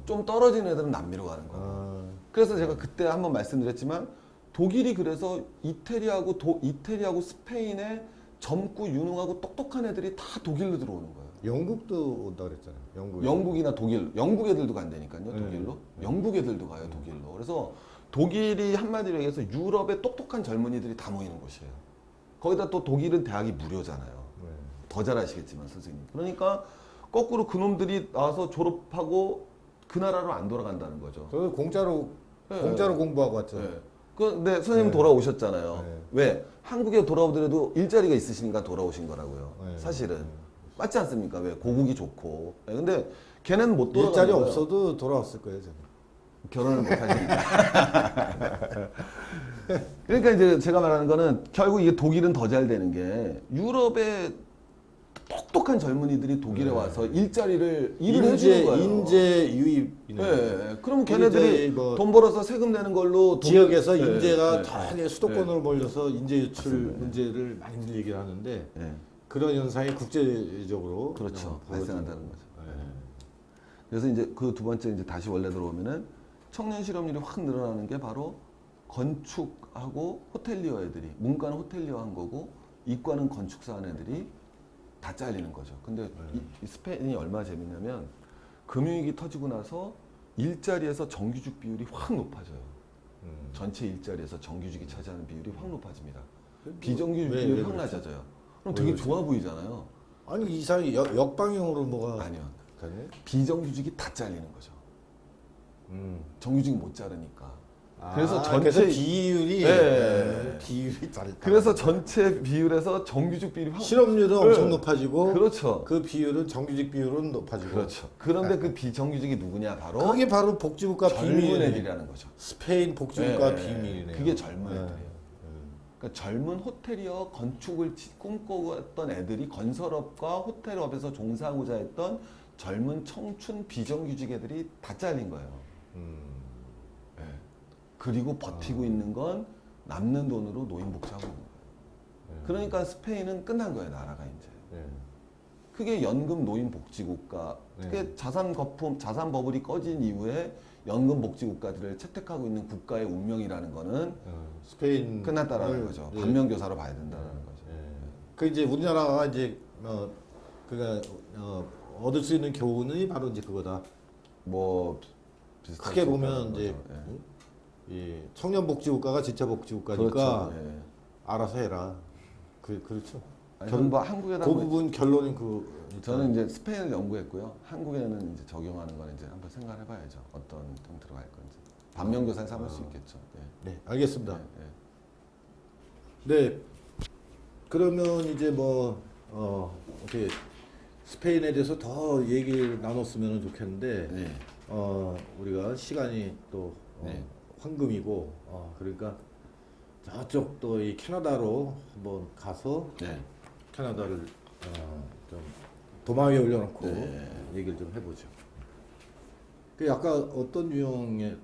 좀 떨어진 애들은 남미로 가는 거고. 아, 그래서 제가 그때 한번 말씀드렸지만 독일이 그래서 이태리하고 스페인에 젊고 유능하고 똑똑한 애들이 다 독일로 들어오는 거예요. 영국도 온다 그랬잖아요. 영국이나 독일, 영국 애들도 간다니까요, 네. 독일로. 영국 애들도 가요, 독일로. 그래서 독일이 한마디로 얘기해서 유럽의 똑똑한 젊은이들이 다 모이는 곳이에요. 거기다 또 독일은 대학이 무료잖아요. 네. 더 잘 아시겠지만 선생님. 그러니까 거꾸로 그놈들이 나와서 졸업하고 그 나라로 안 돌아간다는 거죠. 저도 공짜로 네. 공부하고 왔잖아요. 네. 근데 선생님 네. 돌아오셨잖아요. 네. 왜? 한국에 돌아오더라도 일자리가 있으시니까 돌아오신 거라고요. 네. 사실은. 네. 맞지 않습니까? 왜? 고국이 좋고. 네, 근데 걔는 못 돌아가는 일자리 거예요. 없어도 돌아왔을 거예요, 저는. 결혼을 못 하시니까. 그러니까 이제 제가 말하는 거는 결국 이게 독일은 더 잘 되는 게 유럽의 똑똑한 젊은이들이 독일에 와서 일을 해주는 거예요. 인재 유입이네. 네. 그러면 이제 걔네들이 뭐 돈 벌어서 세금 내는 걸로 지역에서 네, 인재가 네. 다 수도권으로 몰려서 인재 유출 맞습니다. 문제를 많이 얘기를 하는데 네. 그런 현상이 국제적으로 그렇죠. 그냥 발생한다는 거죠. 네. 그래서 이제 그 두 번째 이제 다시 원래 들어오면은 청년 실업률이 확 늘어나는 게 바로 건축하고 호텔리어 애들이 문과는 호텔리어 한 거고 이과는 건축사 한 애들이 다 잘리는 거죠. 근데 이 스페인이 얼마나 재밌냐면 금융위기 터지고 나서 일자리에서 정규직 비율이 확 높아져요. 전체 일자리에서 정규직이 차지하는 비율이 확 높아집니다. 비정규직 왜 비율이 확 그렇죠? 낮아져요. 그럼 되게 좋아 보이잖아요. 아니 이상이 역방향으로 뭐가 아니요. 가네? 비정규직이 다 잘리는 거죠. 정규직이 못 자르니까. 아, 그래서 그래서 비율이 네. 비율이 다르다. 그래서 전체 비율에서 정규직 비율이 확 실업률은 엄청 높아지고 그렇죠. 그 비율은 정규직 비율은 높아지고 그렇죠. 그런데 그 비정규직이 누구냐 바로 그게 바로 복지국가 젊은 비밀이네. 애들이라는 거죠. 스페인 복지국가 네, 비밀이네요. 그게 젊은 네. 애들이에요. 그러니까 젊은 호텔이어 건축을 꿈꿔왔던 애들이 건설업과 호텔업에서 종사하고자 했던 젊은 청춘 비정규직애들이 다 잘린 거예요. 예. 그리고 버티고 있는 건 남는 돈으로 노인 복지하고 있는 거예요. 그러니까 스페인은 끝난 거예요, 나라가 이제. 네. 그게 연금 노인 복지 국가. 그게 자산 거품, 자산 버블이 꺼진 이후에 연금 복지 국가들을 채택하고 있는 국가의 운명이라는 거는 스페인 끝났다라는 거죠. 반면교사로 봐야 된다는 거죠. 그 이제 우리나라가 이제 그가 얻을 수 있는 교훈이 바로 이제 그거다. 뭐 비슷할 크게 수 보면 있다는 이제 거죠. 이 청년 복지 국가가 진짜 복지 국가니까 그렇죠. 예. 알아서 해라. 그렇죠. 아니, 저는 뭐 한국에다 그 부분 결론이 저는 이제 스페인을 연구했고요. 한국에는 이제 적용하는 건 이제 한번 생각을 해봐야죠. 어떤 형태로 갈 건지. 반면교사에 삼을 수 있겠죠. 예. 네, 알겠습니다. 예, 예. 네. 그러면 이제 어떻게 스페인에 대해서 더 얘기를 나눴으면 좋겠는데 네. 우리가 시간이 또 네. 황금이고 그러니까 저쪽 또 이 캐나다로 한번 가서 네. 캐나다를 좀 도마 위에 올려놓고 네. 얘기를 좀 해보죠. 그 약간 어떤 유형의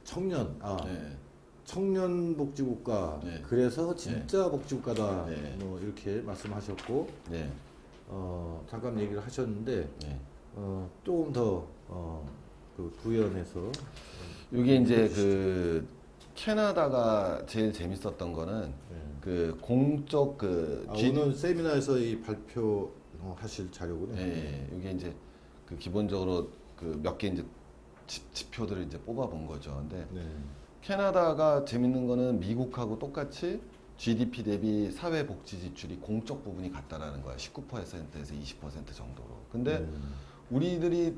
청년 네. 청년 복지국가 네. 그래서 진짜 복지국가다 네. 뭐 이렇게 말씀하셨고 네. 잠깐 얘기를 하셨는데 네. 조금 더 그 부연해서 이게 이제 그 캐나다가 제일 재밌었던 거는 그 공적 그 오늘 세미나에서 이 발표하실 자료군요. 예, 이게 이제 그 기본적으로 그 몇 개 이제 지표들을 이제 뽑아본 거죠. 근데 네. 캐나다가 재밌는 거는 미국하고 똑같이 GDP 대비 사회복지 지출이 공적 부분이 같다라는 거야. 19%에서 20% 정도로. 근데 우리들이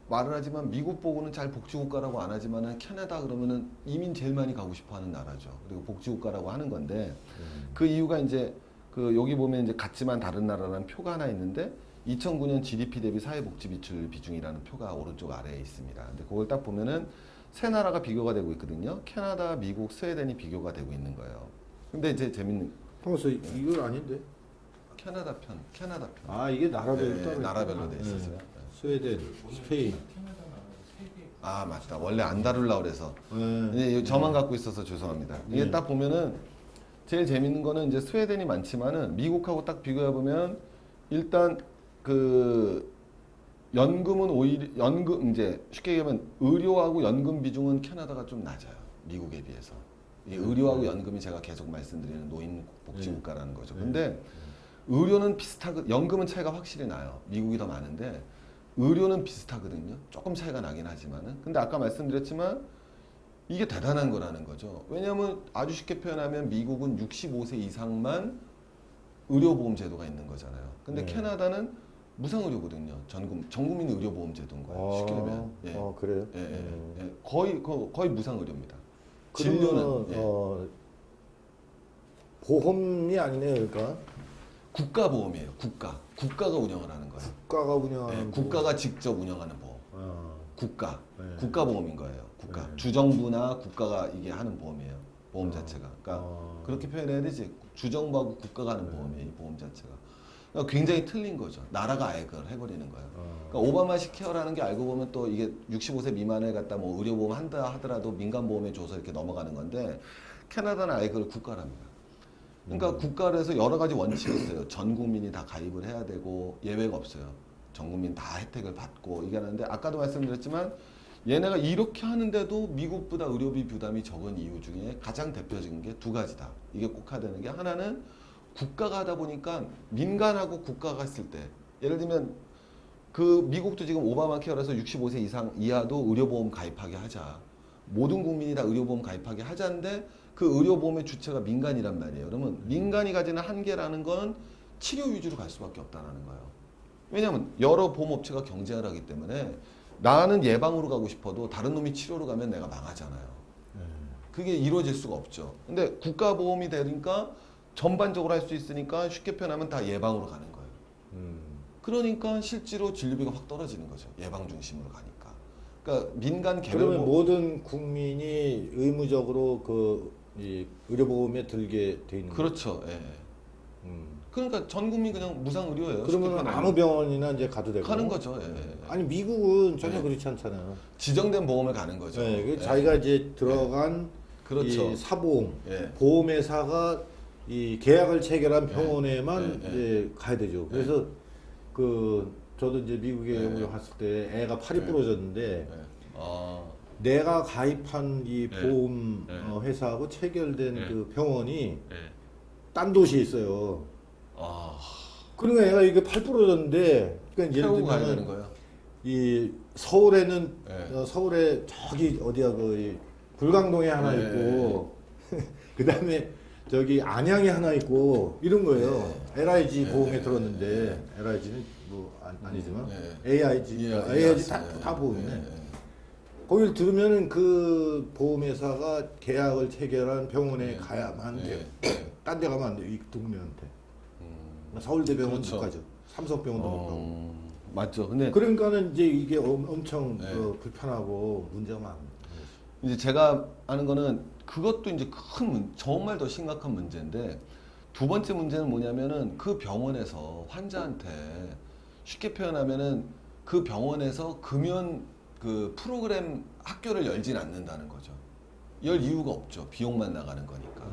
말을 하지만 미국 보고는 잘 복지국가라고 안 하지만은 캐나다 그러면은 이민 제일 많이 가고 싶어하는 나라죠. 그리고 복지국가라고 하는 건데 그 이유가 이제 그 여기 보면 이제 같지만 다른 나라라는 표가 하나 있는데 2009년 GDP 대비 사회복지 지출 비중이라는 표가 오른쪽 아래에 있습니다. 근데 그걸 딱 보면은 세 나라가 비교가 되고 있거든요. 캐나다, 미국, 스웨덴이 비교가 되고 있는 거예요. 근데 이제 재밌는 하면서 이건 아닌데? 캐나다 편. 이게 나라별로 네, 따로 나라별로 있구나. 돼 있었어요. 스웨덴, 스페인. 아 맞다. 원래 안 다룰라 그래서. 네. 근데 저만 갖고 있어서 죄송합니다. 이게 딱 보면은 제일 재밌는 거는 이제 스웨덴이 많지만은 미국하고 딱 비교해 보면 일단 그 연금은 오히려 연금 이제 쉽게 얘기하면 의료하고 연금 비중은 캐나다가 좀 낮아요. 미국에 비해서. 이 의료하고 연금이 제가 계속 말씀드리는 노인 복지 국가라는 거죠. 근데 의료는 비슷하고 연금은 차이가 확실히 나요. 미국이 더 많은데 의료는 비슷하거든요. 조금 차이가 나긴 하지만은. 근데 아까 말씀드렸지만 이게 대단한 거라는 거죠. 왜냐하면 아주 쉽게 표현하면 미국은 65세 이상만 의료보험 제도가 있는 거잖아요. 근데 캐나다는 무상의료거든요. 전국민 의료보험 제도인 거예요. 쉽게 보면. 예. 그래요? 예. 거의 무상의료입니다. 그러면 진료는 보험이 아니네요, 그러니까 국가보험이에요. 국가가 운영을 하는 거예요. 국가가 운영하는 예, 국가가 직접 운영하는 보험. 네. 국가보험인 거예요. 주정부나 국가가 이게 하는 보험이에요. 보험 자체가. 그러니까 그렇게 표현해야 되지. 주정부하고 국가가 하는 보험이에요. 이 보험 자체가. 그러니까 굉장히 틀린 거죠. 나라가 아예 그걸 해버리는 거예요. 그러니까 오바마식 케어라는 게 알고 보면 또 이게 65세 미만에 갖다 뭐 의료보험 한다 하더라도 민간보험에 줘서 이렇게 넘어가는 건데 캐나다는 아예 그걸 국가랍니다. 그러니까 국가에서 여러 가지 원칙이 있어요. 전 국민이 다 가입을 해야 되고 예외가 없어요. 전 국민 다 혜택을 받고 이게 하는데 아까도 말씀드렸지만 얘네가 이렇게 하는데도 미국보다 의료비 부담이 적은 이유 중에 가장 대표적인 게 두 가지다. 이게 꼭 해야 되는 게 하나는 국가가 하다 보니까 민간하고 국가가 했을 때 예를 들면 그 미국도 지금 오바마 케어라서 65세 이상 이하도 의료보험 가입하게 하자. 모든 국민이 다 의료보험 가입하게 하자인데 그 의료보험의 주체가 민간이란 말이에요. 그러면 민간이 가지는 한계라는 건 치료 위주로 갈 수밖에 없다는 거예요. 왜냐하면 여러 보험업체가 경쟁을 하기 때문에 나는 예방으로 가고 싶어도 다른 놈이 치료로 가면 내가 망하잖아요. 그게 이루어질 수가 없죠. 근데 국가보험이 되니까 전반적으로 할 수 있으니까 쉽게 표현하면 다 예방으로 가는 거예요. 그러니까 실제로 진료비가 확 떨어지는 거죠. 예방 중심으로 가니까. 그러니까 민간 개별 그러면 모든 국민이 의무적으로 이 의료보험에 들게 돼 있는 그렇죠. 예. 그러니까 전 국민 그냥 무상 의료예요. 쉽게 그러면 표현하면. 아무 병원이나 이제 가도 되고. 가는 거죠. 예. 아니 미국은 전혀 네. 그렇지 않잖아요. 지정된 보험을 가는 거죠. 네, 그 예. 자기가 이제 들어간 그렇죠. 이 사보험, 예. 보험회사가 이 계약을 체결한 병원에만 예. 이제 가야 되죠. 그래서 그 저도 이제 미국에 예. 영국에 갔을 때 애가 팔이 예. 부러졌는데 예. 아, 내가 가입한 이 예. 보험 예. 회사하고 체결된 예. 그 병원이 예. 딴 도시에 있어요. 아, 그러니까 애가 이게 팔 부러졌는데, 그러니까 예를 태우고 가야 되는 들면 거예요. 이 서울에는 예. 서울에 저기 어디야 이 불광동에 하나 예. 있고 그 다음에 저기 안양에 하나 있고 이런 거예요. LIG 예. 보험에 들었는데 LIG는 뭐 아니지만 예. AIG, 예. AIG 예. 다 보험이네. 예. 거길 들으면은 그 보험회사가 계약을 체결한 병원에 예. 가야만 돼요. 예. 딴 데 가면 안 돼요. 이 동네한테. 음. 서울대병원 그렇죠. 못 가죠. 삼성병원도 못 가고. 맞죠. 근데 그러니까는 이제 이게 엄청 네. 불편하고 문제가 많아요. 이제 제가 아는 거는 그것도 이제 정말 더 심각한 문제인데 두 번째 문제는 뭐냐면은 그 병원에서 환자한테 쉽게 표현하면은 그 병원에서 금연 그 프로그램 학교를 열진 않는다는 거죠. 열 이유가 없죠. 비용만 나가는 거니까.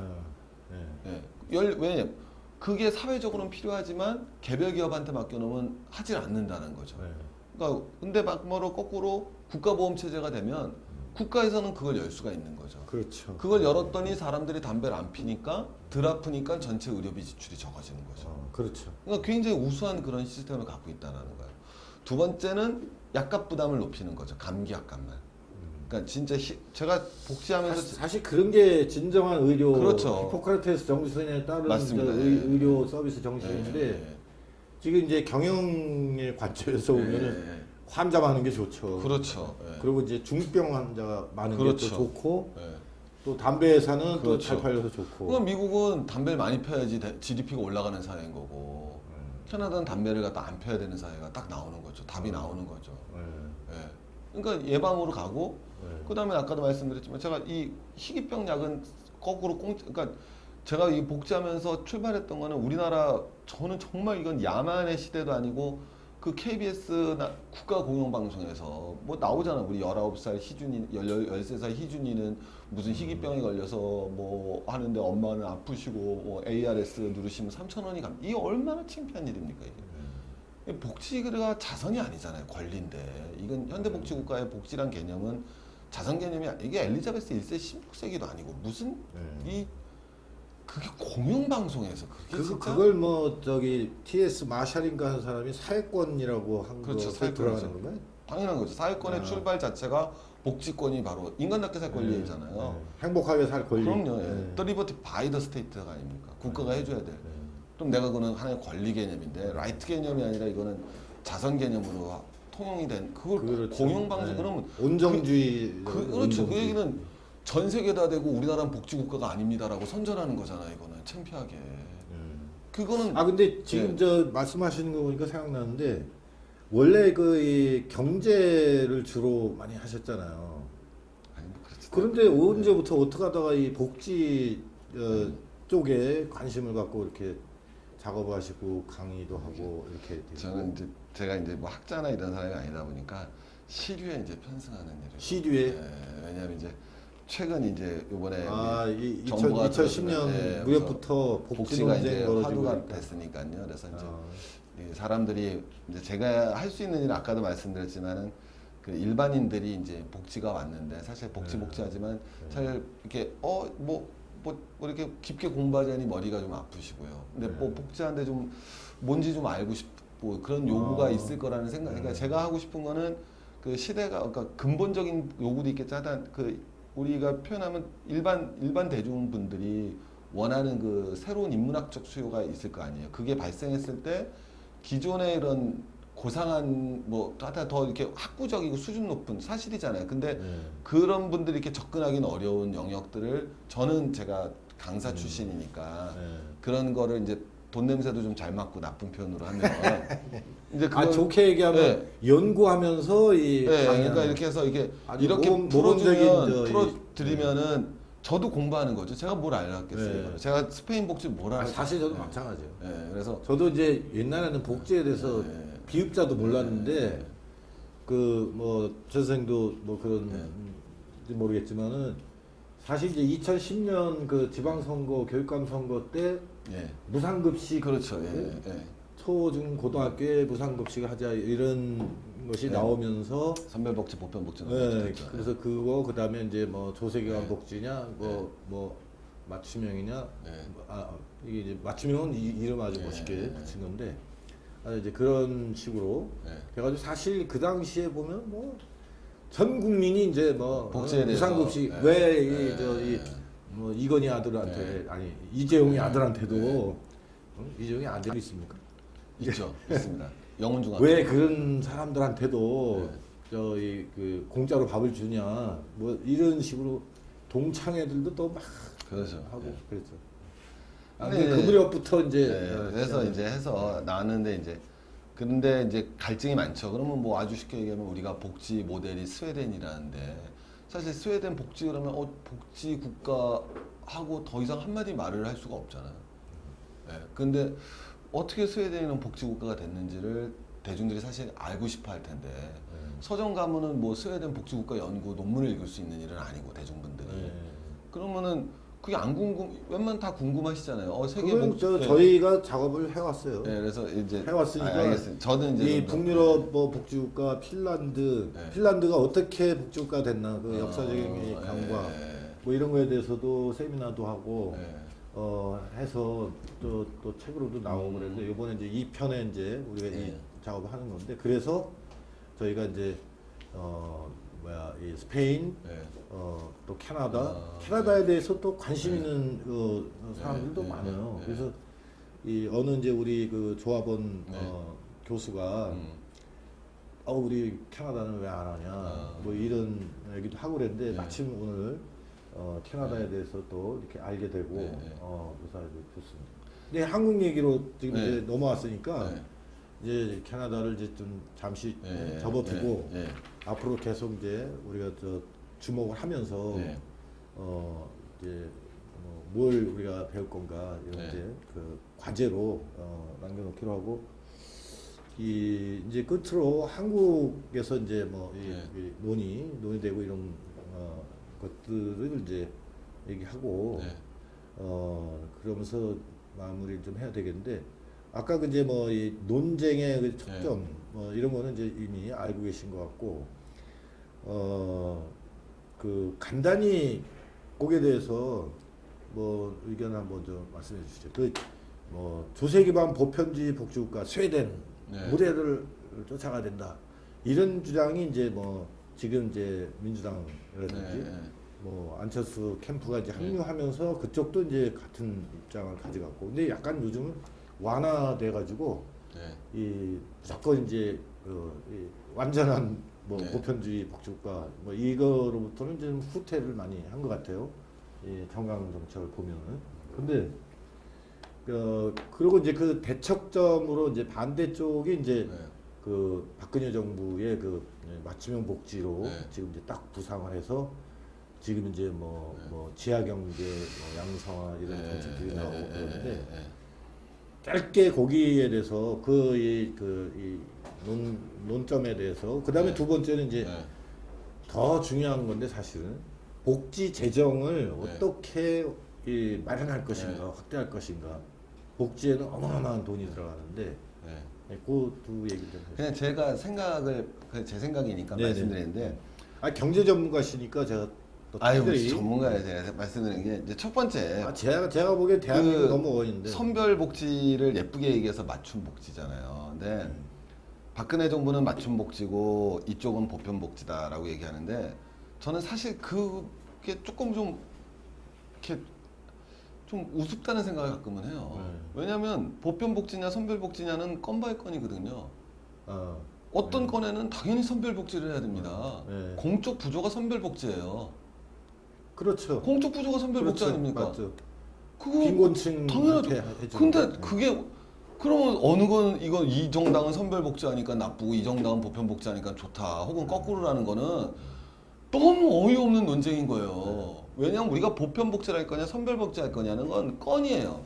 네. 왜 그게 사회적으로는 필요하지만 개별 기업한테 맡겨놓으면 하질 않는다는 거죠. 네. 그러니까 근데 막말로 거꾸로 국가보험 체제가 되면 국가에서는 그걸 열 수가 있는 거죠. 그렇죠. 그걸 열었더니 사람들이 담배를 안 피니까 덜 아프니까 전체 의료비 지출이 적어지는 거죠. 그렇죠. 그러니까 굉장히 우수한 그런 시스템을 갖고 있다는 거예요. 두 번째는 약값 부담을 높이는 거죠. 감기 약값만. 그러니까 진짜 제가 복지하면서 사실 그런 게 진정한 의료, 그렇죠. 히포크라테스 정신에 따른 맞습니다. 이제 의료 서비스 정신인데 예. 지금 이제 경영의 관점에서 보면은 예. 환자 많은 게 좋죠. 그렇죠. 예. 그리고 이제 중증병 환자가 많은 게 그렇죠. 또 좋고 예. 또 담배 회사는 또 그렇죠. 잘 팔려서 좋고. 그럼 미국은 담배를 많이 펴야지 GDP가 올라가는 사회인 거고 캐나다는 담배를 갖다 안 펴야 되는 사회가 딱 나오는 거죠. 답이 나오는 거죠. 네. 예. 그러니까 예방으로 가고 네. 그다음에 아까도 말씀드렸지만 제가 이 희귀병 약은 거꾸로 그러니까 제가 이 복지하면서 출발했던 거는 우리나라 저는 정말 이건 야만의 시대도 아니고 그 KBS 국가 공영 방송에서 뭐 나오잖아. 우리 19살 희준이 13살 희준이는 무슨 희귀병에 걸려서 뭐 하는데 엄마는 아프시고 뭐 ARS 누르시면 3,000원이 감. 이게 얼마나 창피한 일입니까 이게. 복지가 자선이 아니잖아요. 권리인데. 이건 현대복지국가의 복지란 개념은 자선 개념이 이게 엘리자베스 1세 16세기도 아니고 무슨 이 그게 공영방송에서 그게 진짜 그걸 뭐 저기 T.S. 마샬인가 하는 사람이 사회권이라고 한 그렇죠. 거에 들어가는 건가요? 당연한 거죠. 사회권의 출발 자체가 복지권이 바로 인간답게 살 권리잖아요. 행복하게 살 권리. 그럼요. 예. 네. The liberty by the state가 아닙니까? 국가가 해줘야 돼. 그럼 내가 그거는 하나의 권리 개념인데 라이트 개념이 아니라 이거는 자선 개념으로 통용이 된 그걸 그렇죠. 공영방송 네. 그러면 온정주의. 그렇죠. 온정주의. 그 얘기는 전 세계다 되고 우리나라는 복지국가가 아닙니다라고 선전하는 거잖아. 이거는 창피하게. 그거는 근데 지금 예. 저 말씀하시는 거 보니까 생각나는데 원래 이 경제를 주로 많이 하셨잖아요. 아니, 뭐 그렇지. 그런데 언제부터 어떻게 하다가 이 복지 쪽에 관심을 갖고 이렇게 작업하시고 강의도 하고 이렇게 되고. 저는 이제 제가 이제 뭐 학자나 이런 사람이 아니다 보니까 시류에 이제 편승하는 일을. 시류에? 예, 왜냐하면 이제 최근 이제 이번에 이 정부가 2010년 예, 무렵부터 복지 복지가 논쟁이 이제 벌어지고 화두가 있다. 됐으니까요. 그래서 이제 아. 이 사람들이 이제 제가 할 수 있는 일은 아까도 말씀드렸지만은 그 일반인들이 이제 복지가 왔는데 사실 복지하지만 잘 이렇게 뭐 이렇게 깊게 공부하자니 머리가 좀 아프시고요. 근데 뭐 복지하는데 좀 뭔지 좀 알고 싶고 그런 요구가 있을 거라는 생각. 그러니까 제가 하고 싶은 거는 그 시대가 그러니까 근본적인 요구도 있겠지 하단 그 우리가 표현하면 일반 대중분들이 원하는 그 새로운 인문학적 수요가 있을 거 아니에요. 그게 발생했을 때 기존의 이런 고상한 뭐 하여튼 더 이렇게 학구적이고 수준 높은 사실이잖아요. 근데 그런 분들이 이렇게 접근하기는 어려운 영역들을 저는 제가 강사 출신이니까 그런 거를 이제 돈 냄새도 좀 잘 맡고 나쁜 표현으로 하면 이제 그걸 좋게 얘기하면 연구하면서 이 강의하는 그러니까 이렇게 해서 이게 아주 이렇게 모범적인 풀어드리면은 저도 공부하는 거죠. 제가 뭘 알았겠어요. 네. 이거를. 제가 스페인 복지 뭘 아, 알았어요. 사실 저도 마찬가지예요. 예, 그래서 저도 이제 옛날에는 복지에 대해서 비읍자도 몰랐는데 그 뭐 선생도 뭐 그런지 모르겠지만은 사실 이제 2010년 그 지방선거 교육감 선거 때 예, 무상급식 그렇죠. 예, 예. 초중 고등학교에 무상급식 하자 이런 것이 네. 나오면서 선별복지, 보편복지 네, 나왔죠. 그래서 그거 그다음에 이제 뭐 조세기관 네. 복지냐 뭐 맞춤형이냐 네. 이게 이제 맞춤형은 이름 아주 네. 멋있게 붙인 건데 이제 그런 식으로 네. 그래가지고 사실 그 당시에 보면 뭐 전 국민이 이제 뭐 복지에 대해서, 무상급식 네. 왜 이 네. 저이 뭐 이건희 아들한테 아니 이재용이 아들한테도 이재용이 아들이 있습니까? 있죠, 있습니다. 영훈중학교. 왜 그런 사람들한테도 네. 저희 그 공짜로 밥을 주냐 뭐 이런 식으로 동창회들도 또 막 그렇죠. 하고 예. 그랬죠. 근데 그 무렵부터 이제 네, 그래서 이제 해서 나왔는데 이제 근데 이제 갈증이 많죠. 그러면 뭐 아주 쉽게 얘기하면 우리가 복지 모델이 스웨덴이라는데 사실 스웨덴 복지 그러면 복지 국가하고 더 이상 한마디 말을 할 수가 없잖아요. 네, 근데 어떻게 스웨덴이는 복지 국가가 됐는지를 대중들이 사실 알고 싶어 할 텐데 서점 가면은 뭐 스웨덴 복지 국가 연구 논문을 읽을 수 있는 일은 아니고 대중분들이 그러면은 그게 안 웬만 다 궁금하시잖아요. 세계 그건 복지 저희가 작업을 해왔어요. 네, 그래서 이제 해왔으니까 알겠습니다. 저는 이제 이 좀 더- 북유럽 뭐 복지국가 핀란드, 네. 핀란드가 어떻게 복지국가 됐나 그 어, 역사적인 이 감과 네. 뭐 이런 거에 대해서도 세미나도 하고 네. 해서 또 책으로도 나오고 그랬는데 이번에 이제 2편에 이제 우리가 네. 이 작업을 하는 건데 그래서 저희가 이제 이 스페인 네. 또 캐나다 아, 캐나다에 대해서 또 관심 있는 사람들도 네, 많아요. 네. 그래서 이 어느 이제 우리 그 조합원 네. 교수가 우리 캐나다는 왜 안 하냐 뭐 이런 얘기도 하고 그랬는데 네. 마침 오늘 캐나다에 대해서 또 이렇게 알게 되고 네. 그래서 아주 좋습니다. 근데 한국 얘기로 지금 네. 이제 넘어왔으니까 네. 이제 캐나다를 이제 좀 잠시 네. 접어두고 네. 네. 앞으로 계속 이제 우리가 주목을 하면서 네. 이제 뭘 우리가 배울 건가 이런 네. 이제 그 과제로 남겨놓기로 하고 이제 끝으로 한국에서 이제 이 논의되고 이런 것들을 이제 얘기하고 네. 그러면서 마무리를 좀 해야 되겠는데 아까 그 이제 이 논쟁의 그 촉점 이런 거는 이제 이미 알고 계신 것 같고 그 간단히 거기에 대해서 뭐 의견 한번 좀 말씀해 주시죠. 그 조세 기반 보편주의 복지국가 스웨덴 네. 모델을 쫓아가야 된다. 이런 주장이 이제 지금 이제 민주당이라든지 네. 안철수 캠프가 이제 합류하면서 그쪽도 이제 같은 입장을 가져갔고 근데 약간 요즘은 완화돼 가지고 네. 이 무조건 이제 이 완전한 네. 보편주의 복지국가 이거로부터는 좀 후퇴를 많이 한 것 같아요. 이 정강 정책을 보면은. 근데 그리고 이제 그 대척점으로 이제 반대쪽이 이제 네. 그 박근혜 정부의 그 맞춤형 복지로 네. 지금 이제 딱 구상을 해서 지금 이제 지하 경제, 양성화 이런 네. 정책들이 나오고 네. 그러는데 네. 짧게 거기에 대해서 이 논점에 대해서 그 다음에 네. 두 번째는 이제 네. 더 중요한 건데 사실은 복지 재정을 네. 어떻게 마련할 것인가 확대할 것인가 복지에는 어마어마한 돈이 들어가는데 네. 그 두 얘기 좀 해주세요. 그냥 제가 제 생각이니까 네네. 말씀드리는데 경제 전문가시니까 제가 또 아유 특별히 전문가에 제가 말씀드리는 게 이제 첫 번째 제가 보기엔 대한민국 너무 어인데 선별 복지를 예쁘게 얘기해서 맞춤 복지잖아요. 근데 박근혜 정부는 맞춤 복지고 이쪽은 보편 복지다라고 얘기하는데 저는 사실 그게 조금 좀 이렇게 좀 우습다는 생각을 가끔은 해요. 왜냐하면 보편 복지냐 선별 복지냐는 건 바이 건이거든요. 어떤 건에는 당연히 선별 복지를 해야 됩니다. 네. 공적 부조가 선별 복지예요. 그렇죠. 공적 부조가 선별 복지 아닙니까? 맞죠. 그거 빈곤층 당연하죠. 해주는 근데 거. 그게 그러면 어느 건 이거 이 정당은 선별 복지하니까 나쁘고 이 정당은 보편 복지하니까 좋다. 혹은 거꾸로라는 거는 너무 어이없는 논쟁인 거예요. 왜냐하면 우리가 보편복지를 할 거냐 선별복지를 할 거냐는 건 건이에요.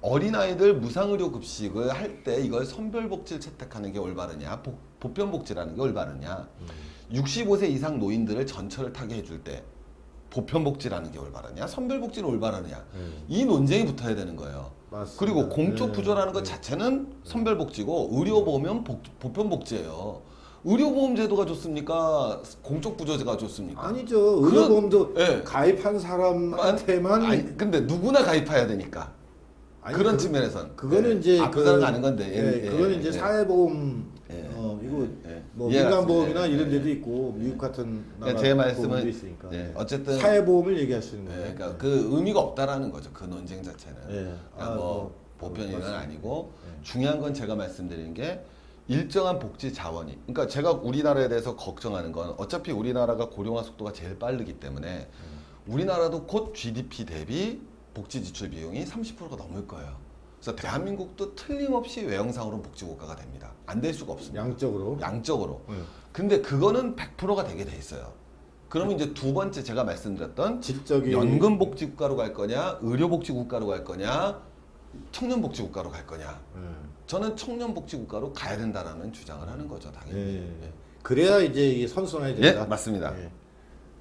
어린아이들 무상의료급식을 할 때 이걸 선별복지를 채택하는 게 올바르냐 보편복지라는 게 올바르냐 65세 이상 노인들을 전철을 타게 해줄 때 보편복지라는 게 올바르냐 선별복지는 올바르냐 이 논쟁이 붙어야 되는 거예요. 맞습니다. 그리고 공적 부조라는 것 자체는 선별복지고 의료보험은 보편복지예요. 의료보험 제도가 좋습니까? 공적 부조제가 좋습니까? 아니죠. 의료보험도 예. 가입한 사람한테만 아니, 근데 누구나 가입해야 되니까. 아니, 그런 측면에선 그거는 예. 이제 앞으로 사는 거 아는 건데 예, 그거는 이제 사회보험 이거 뭐 이해가 민간보험이나 갔습니다. 이런 데도 있고 미국 같은 나라 제 말씀은 보험도 있으니까 어쨌든 사회보험을 얘기하시는 거예요. 그러니까 그 의미가 없다라는 거죠. 그 논쟁 자체는. 예. 그러니까 뭐 보편이는 맞습니다. 아니고 예. 중요한 건 제가 말씀드린 게 일정한 복지 자원이. 그러니까 제가 우리나라에 대해서 걱정하는 건 어차피 우리나라가 고령화 속도가 제일 빠르기 때문에 우리나라도 곧 GDP 대비 복지 지출 비용이 30%가 넘을 거예요. 그래서 대한민국도 틀림없이 외형상으로는 복지국가가 됩니다. 안 될 수가 없습니다. 양적으로. 양적으로. 예. 근데 그거는 100%가 되게 돼 있어요. 그러면 이제 두 번째 제가 말씀드렸던 질적인 연금복지국가로 갈 거냐, 의료복지국가로 갈 거냐, 청년복지국가로 갈 거냐. 예. 저는 청년복지국가로 가야 된다라는 주장을 하는 거죠, 당연히. 예. 그래야 이제 이게 선순환이 된다. 예, 맞습니다. 예.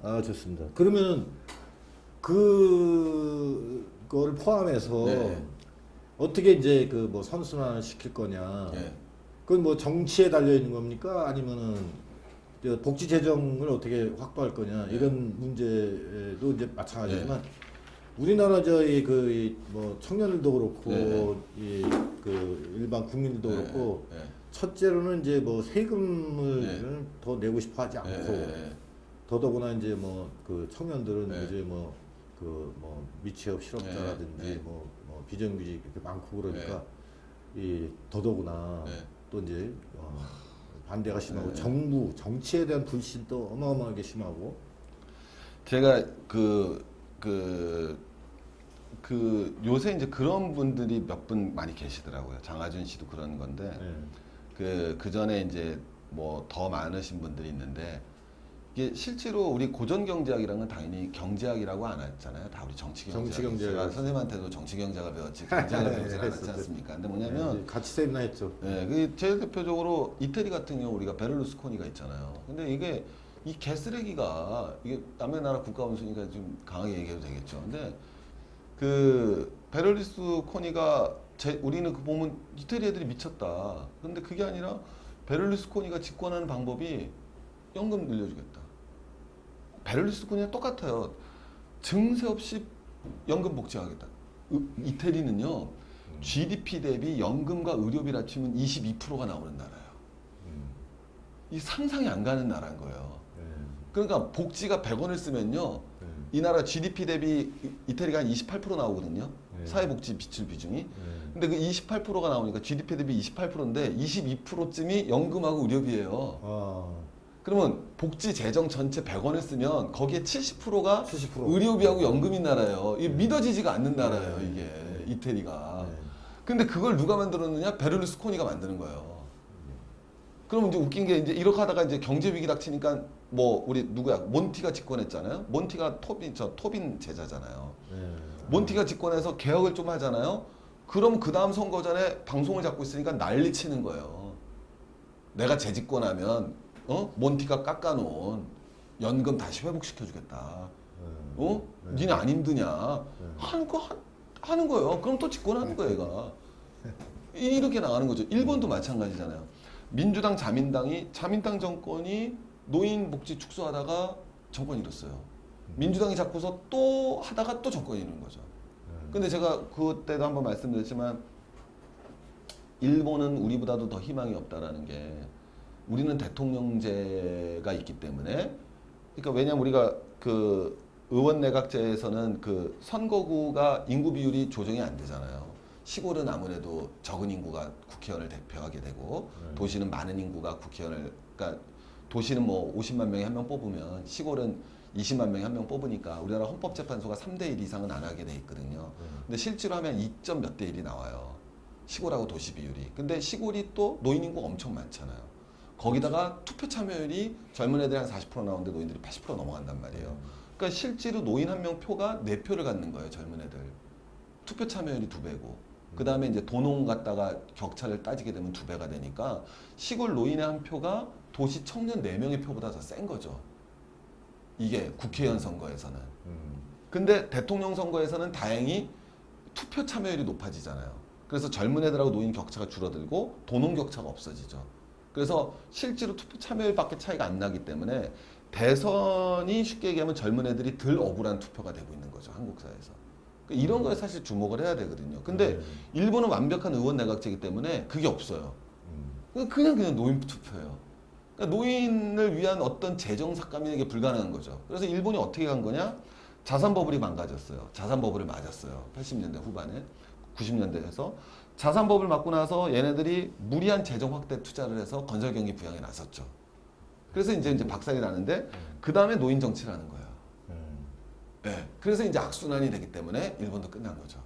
아 좋습니다. 그러면 그거를 포함해서 네. 어떻게 이제 그 뭐 선순환을 시킬 거냐? 예. 그건 뭐 정치에 달려 있는 겁니까? 아니면은 저 복지 재정을 어떻게 확보할 거냐? 이런 문제도 이제 마찬가지지만 우리나라 저희 그 뭐 청년들도 그렇고 이 그 일반 국민들도 그렇고 예. 첫째로는 이제 뭐 세금을 더 내고 싶어 하지 않고 더더구나 이제 뭐 그 청년들은 네. 이제 뭐 그 뭐 미취업 실업자라든지 네. 뭐 비정규직 이렇게 많고 그러니까 이 더더구나 또 이제 반대가 심하고 정부 정치에 대한 불신도 어마어마하게 심하고 제가 요새 이제 그런 분들이 몇 분 많이 계시더라고요. 장하준 씨도 그런 건데 그 전에 이제 뭐 더 많으신 분들이 있는데 이게 실제로 우리 고전 경제학이랑은 당연히 경제학이라고 안 했잖아요. 다 우리 정치 경제학. 제가 선생님한테도 정치 경제학을 배웠지 경제학을 배우지 않았지 않습니까? 근데 뭐냐면 같이 세미나 했죠. 그 제일 대표적으로 이태리 같은 경우 우리가 베를루스코니가 있잖아요. 근데 이게 이 개쓰레기가 이게 남의 나라 국가 원수니까 좀 강하게 얘기해도 되겠죠. 근데 그 베를루스코니가 우리는 그 보면 이태리 애들이 미쳤다. 근데 그게 아니라 베를루스코니가 집권하는 방법이 연금 늘려주겠다. 베를루스코니랑 똑같아요. 증세 없이 연금 복지하겠다. 이태리는요. GDP 대비 연금과 의료비를 합치면 22%가 나오는 나라예요. 이 상상이 안 가는 나라인 거예요. 그러니까 복지가 100원을 쓰면요. 이 나라 GDP 대비 이태리가 한 28% 나오거든요. 사회복지 지출 비중이. 근데 그 28%가 나오니까 GDP 대비 28%인데 22%쯤이 연금하고 의료비예요. 그러면 복지 재정 전체 100원을 쓰면 거기에 70%가 70%. 의료비하고 연금인 나라예요. 이게 믿어지지가 않는 나라예요, 이게. 이태리가. 근데 그걸 누가 만들었느냐? 베를루스코니가 만드는 거예요. 그러면 이제 웃긴 게 이제 이렇게 하다가 이제 경제 위기 닥치니까 뭐 우리 누구야? 몬티가 집권했잖아요. 몬티가 토빈 제자잖아요. 몬티가 집권해서 개혁을 좀 하잖아요. 그럼 그 다음 선거 전에 방송을 잡고 있으니까 난리 치는 거예요. 내가 재집권하면 몬티가 깎아놓은 연금 다시 회복시켜주겠다. 니네 안 힘드냐? 하는 거예요. 그럼 또 집권하는 거예요, 얘가. 이렇게 나가는 거죠. 일본도 마찬가지잖아요. 민주당 자민당 정권이 노인 복지 축소하다가 정권 잃었어요. 민주당이 잡고서 또 하다가 또 정권이 잃은 거죠. 근데 제가 그때도 한번 말씀드렸지만 일본은 우리보다도 더 희망이 없다라는 게 우리는 대통령제가 있기 때문에 그러니까 왜냐면 우리가 그 의원 내각제에서는 그 선거구가 인구 비율이 조정이 안 되잖아요. 시골은 아무래도 적은 인구가 국회의원을 대표하게 되고 도시는 많은 인구가 국회의원을 그러니까 도시는 뭐 50만 명에 한 명 뽑으면 시골은 20만 명에 한 명 뽑으니까 우리나라 헌법재판소가 3대 1 이상은 안 하게 돼 있거든요. 근데 실제로 하면 2점 몇 대 1이 나와요. 시골하고 도시 비율이. 근데 시골이 또 노인 인구가 엄청 많잖아요. 거기다가 투표 참여율이 젊은 애들이 한 40% 나오는데 노인들이 80% 넘어간단 말이에요. 그러니까 실제로 노인 한 명 표가 4표를 갖는 거예요, 젊은 애들. 투표 참여율이 2배고. 그 다음에 이제 도농 갖다가 격차를 따지게 되면 2배가 되니까 시골 노인의 한 표가 도시 청년 4명의 표보다 더 센 거죠. 이게 국회의원 선거에서는. 근데 대통령 선거에서는 다행히 투표 참여율이 높아지잖아요. 그래서 젊은 애들하고 노인 격차가 줄어들고 도농 격차가 없어지죠. 그래서 실제로 투표 참여율밖에 차이가 안 나기 때문에 대선이 쉽게 얘기하면 젊은 애들이 덜 억울한 투표가 되고 있는 거죠. 한국 사회에서. 그러니까 이런 거에 사실 주목을 해야 되거든요. 근데 일본은 완벽한 의원 내각제이기 때문에 그게 없어요. 그냥 노인 투표예요. 그러니까 노인을 위한 어떤 재정 삭감이 이게 불가능한 거죠. 그래서 일본이 어떻게 간 거냐? 자산 버블이 망가졌어요. 자산 버블을 맞았어요. 80년대 후반에, 90년대에서 자산 버블 맞고 나서 얘네들이 무리한 재정 확대 투자를 해서 건설 경기 부양에 나섰죠. 그래서 이제 박살이 나는데 그 다음에 노인 정치를 하는 거예요. 네. 그래서 이제 악순환이 되기 때문에 일본도 끝난 거죠.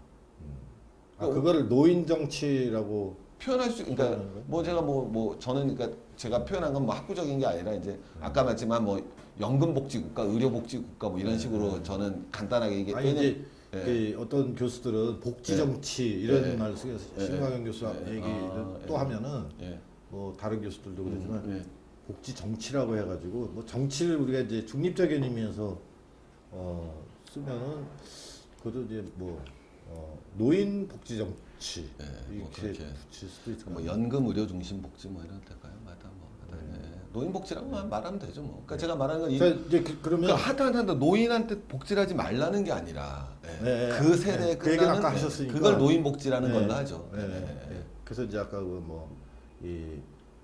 그거를 노인 정치라고 표현할 수, 그러니까 뭐 제가 저는 그러니까 제가 표현한 건 뭐 학구적인 게 아니라 이제 아까 말했지만 뭐 연금복지국가, 의료복지국가 뭐 이런 식으로 저는 간단하게 이게 아니 이제 그 어떤 교수들은 복지 정치 이런 말 쓰고 신광현 교수 얘기를 또 하면은 뭐 다른 교수들도 그러지만 복지 정치라고 해가지고 뭐 정치를 우리가 이제 중립적인 의미에서 쓰면은 그것도 이제 뭐 노인 복지 정치 이렇게 붙일 수도 있을 뭐 연금 의료 중심 복지 뭐 이런 데까요. 맞아 뭐. 노인 복지라고 말하면 되죠 뭐. 그러니까 제가 말하는 건 이제 그러면 하다 노인한테 복지를 하지 말라는 게 아니라 그 세대에 그 얘기는 아까 하셨으니까 그걸 노인 복지라는 걸로 하죠. 그래서 이제 아까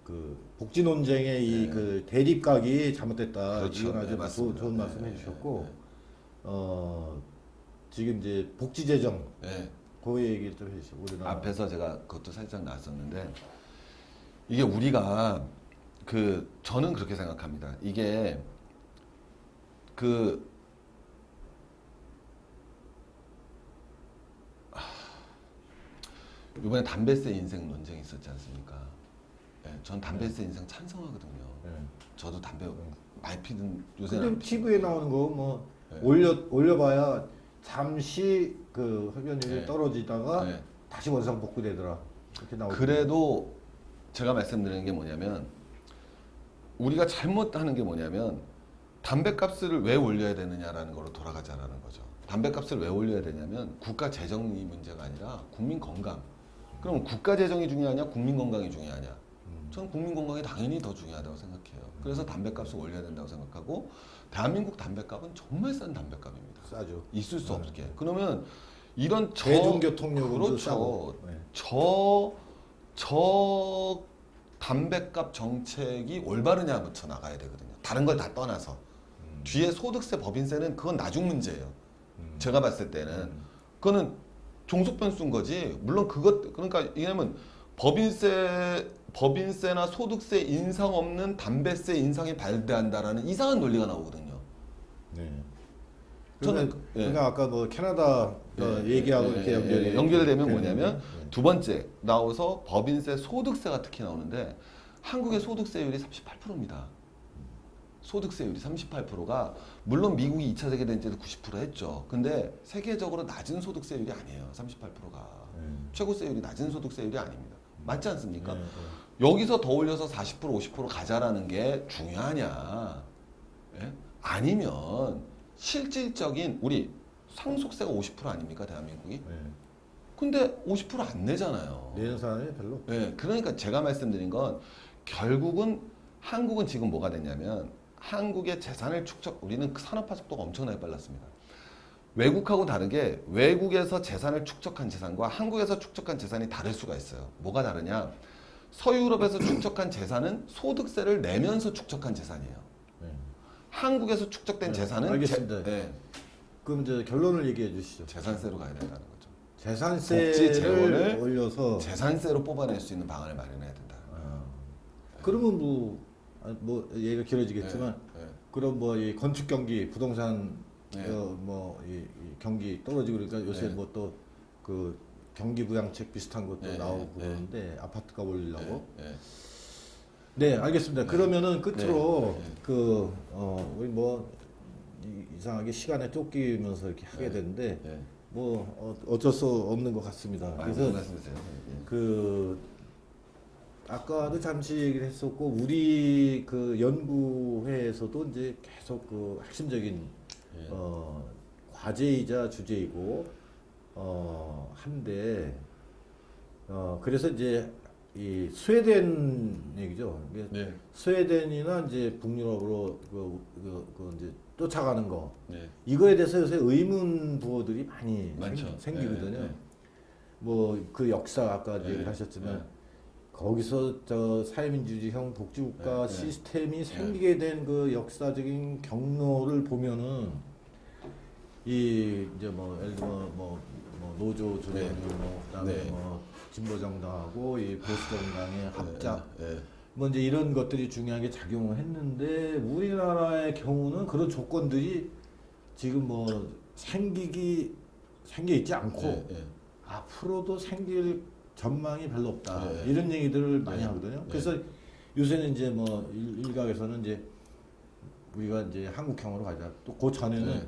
그 복지 논쟁의 그 대립각이 잘못됐다. 그렇죠. 이건 아주 좋은 말씀해 주셨고 지금 이제 복지 재정 그 얘기 좀 해주시죠. 우리나라 앞에서 제가 그것도 살짝 나왔었는데 이게 우리가 저는 그렇게 생각합니다. 이게 이번에 담배세 인생 논쟁이 있었지 않습니까? 전 담배세 인생 찬성하거든요. 저도 담배 많이 피는 요새. 근데 TV에 나오는 거 뭐 올려봐야 잠시 그 흡연율이 떨어지다가 다시 원상 복구되더라. 이렇게 나오고. 그래도 제가 말씀드리는 게 뭐냐면 우리가 잘못하는 게 뭐냐면 담배값을 왜 올려야 되느냐라는 걸로 돌아가자라는 거죠. 담배값을 왜 올려야 되냐면 국가 재정이 문제가 아니라 국민 건강. 그럼 국가 재정이 중요하냐, 국민 건강이 중요하냐? 전 국민 건강이 당연히 더 중요하다고 생각해요. 그래서 담배값을 올려야 된다고 생각하고 대한민국 담배값은 정말 싼 담배값입니다. 싸죠. 있을 수 없게. 그러면 이런 대중교통료도 싸고. 저 담배값 정책이 올바르냐부터 나가야 되거든요. 다른 걸 다 떠나서 뒤에 소득세, 법인세는 그건 나중 문제예요. 제가 봤을 때는 그거는 종속 변수인 거지. 물론 그러니까 왜냐면 법인세나 소득세 인상 없는 담배세 인상이 발대한다라는 이상한 논리가 나오거든요. 그러니까 아까 뭐 캐나다 얘기하고 이렇게 연결되면 뭐냐면 두 번째 나와서 법인세, 소득세가 특히 나오는데 한국의 소득세율이 38%입니다. 소득세율이 38%가 물론 미국이 2차 세계대전 때도 90% 했죠. 근데 세계적으로 낮은 소득세율이 아니에요. 38%가. 최고세율이 낮은 소득세율이 아닙니다. 맞지 않습니까? 여기서 더 올려서 40% 50% 가자라는 게 중요하냐? 아니면 실질적인 우리 상속세가 50% 아닙니까 대한민국이? 근데 50% 안 내잖아요. 내는 사람이 별로. 그러니까 제가 말씀드린 건 결국은 한국은 지금 뭐가 됐냐면 한국의 재산을 우리는 산업화 속도가 엄청나게 빨랐습니다. 외국하고 다르게 외국에서 재산을 축적한 재산과 한국에서 축적한 재산이 다를 수가 있어요. 뭐가 다르냐? 서유럽에서 축적한 재산은 소득세를 내면서 축적한 재산이에요. 한국에서 축적된 재산은 알겠습니다. 그럼 이제 결론을 얘기해 주시죠. 재산세로 가야 된다는 거죠. 재산세를 올려서 재산세로 뽑아낼 수 있는 방안을 마련해야 된다. 그러면 뭐 얘기가 길어지겠지만 그럼 뭐 이 건축 경기, 부동산 이 경기 떨어지고 그러니까 요새 뭐 또 그 경기 부양책 비슷한 것도 나오고 그러는데 아파트값 올리려고. 근데 네, 알겠습니다. 그러면은 끝으로 네. 우리 뭐 이상하게 시간에 쫓기면서 이렇게 하게 되는데 네. 뭐 어쩔 수 없는 것 같습니다. 그래서 말씀하세요. 그 아까도 잠시 얘기를 했었고 우리 그 연구회에서도 이제 계속 그 핵심적인 과제이자 주제이고 한데 그래서 이제 이 스웨덴 얘기죠. 이게 네. 스웨덴이나 이제 북유럽으로 이제 쫓아가는 거 네. 이거에 대해서 요새 의문 부호들이 많이 많죠. 생기거든요. 네, 네. 뭐 그 역사 아까 네, 얘기를 하셨지만 네. 거기서 저 사회민주주의형 복지국가 네, 네. 시스템이 생기게 된 그 역사적인 경로를 보면은 이 이제 뭐 예를 들어 뭐 노조 조정이 네. 뭐 그다음에 네. 뭐 진보 정당하고 이 보수 정당의 합작 네. 뭐 이제 이런 것들이 중요하게 작용을 했는데 우리나라의 경우는 그런 조건들이 지금 뭐 생겨 있지 않고 네. 네. 앞으로도 생길 전망이 별로 없다 네. 이런 얘기들을 많이 네. 하거든요. 네. 그래서 요새는 이제 뭐 일각에서는 이제 우리가 이제 한국형으로 가자. 또 그 전에는 네.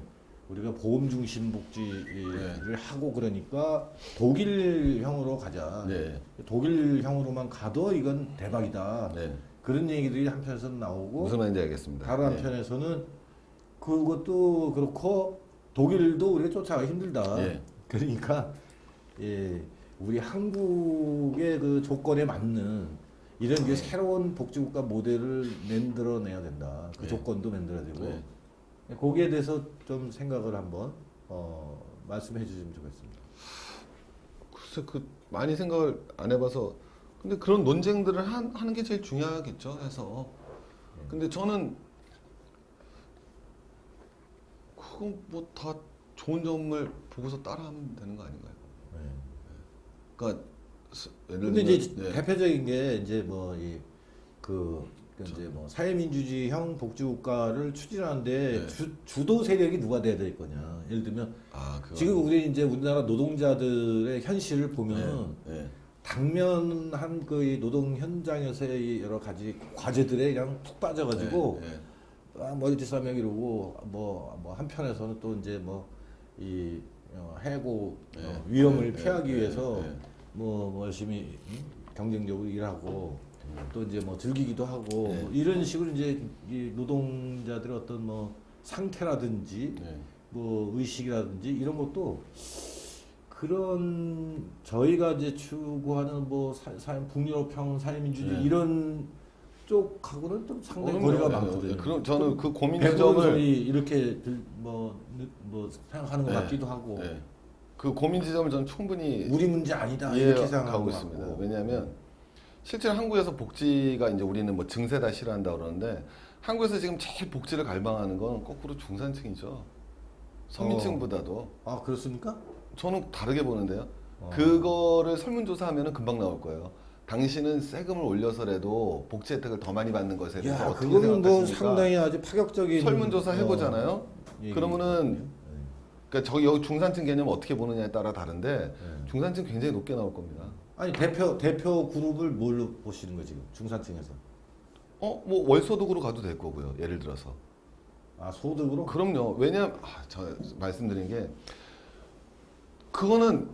우리가 보험 중심 복지를 하고 그러니까 독일형으로 가자. 네. 독일형으로만 가도 이건 대박이다. 네. 그런 얘기들이 한편에서는 나오고 무슨 말인지 알겠습니다. 다른 네. 한편에서는 그것도 그렇고 독일도 우리가 쫓아가기 힘들다. 예. 그러니까 우리 한국의 그 조건에 맞는 이런 게 새로운 복지국가 모델을 만들어내야 된다. 그 네. 조건도 만들어야 되고 네. 거기에 대해서 좀 생각을 한번 말씀해 주시면 좋겠습니다. 글쎄 많이 생각을 안 해봐서 근데 그런 논쟁들을 하는 게 제일 중요하겠죠. 해서 근데 저는 그건 뭐 다 좋은 점을 보고서 따라하면 되는 거 아닌가요? 네. 그러니까 예를 근데 들면 이제 네. 대표적인 게 이제 뭐 이제 뭐 사회민주주의형 복지국가를 추진하는데 네. 주도 세력이 누가 돼야 될 거냐. 예를 들면 그거 지금 우리 이제 우리나라 노동자들의 현실을 보면 네. 당면한 그 이 노동 현장에서의 여러 가지 과제들에 그냥 푹 빠져가지고 네. 멀티싸매기 이러고 뭐 한편에서는 또 이제 뭐 이 해고 네. 위험을 네. 피하기 네. 위해서 네. 뭐 열심히 경쟁적으로 일하고 또 이제 뭐 즐기기도 하고 네. 뭐 이런 식으로 이제 이 노동자들의 어떤 뭐 상태라든지 네. 뭐 의식이라든지 이런 것도 그런 저희가 이제 추구하는 뭐 북유럽형 사회민주주의 네. 이런 쪽하고는 좀 상당히 그럼요. 거리가 네. 많거든요. 그럼 저는 그 고민 배부른 지점을 소리 이렇게 뭐 생각하는 것 네. 같기도 하고 네. 그 고민 지점을 저는 충분히 우리 문제 아니다 이렇게 이해하고 생각하고 있습니다. 있습니다. 왜냐하면 실제로 한국에서 복지가 이제 우리는 뭐 증세다 싫어한다 그러는데 한국에서 지금 제일 복지를 갈망하는 건 거꾸로 중산층이죠. 서민층보다도 아 그렇습니까? 저는 다르게 보는데요. 그거를 설문조사하면 금방 나올 거예요. 당신은 세금을 올려서라도 복지 혜택을 더 많이 받는 것에 대해서 야 어떻게 그거는 뭐 생각하십니까? 상당히 아주 파격적인 설문조사 해보잖아요. 얘기거든요. 그러면은 그러니까 저기 여기 중산층 개념 어떻게 보느냐에 따라 다른데 네. 중산층 굉장히 높게 나올 겁니다. 아니 대표 그룹을 뭘로 보시는 거예요 지금 중산층에서? 뭐 월소득으로 가도 될 거고요. 예를 들어서. 아 소득으로? 그럼요. 왜냐면 저 말씀드린 게 그거는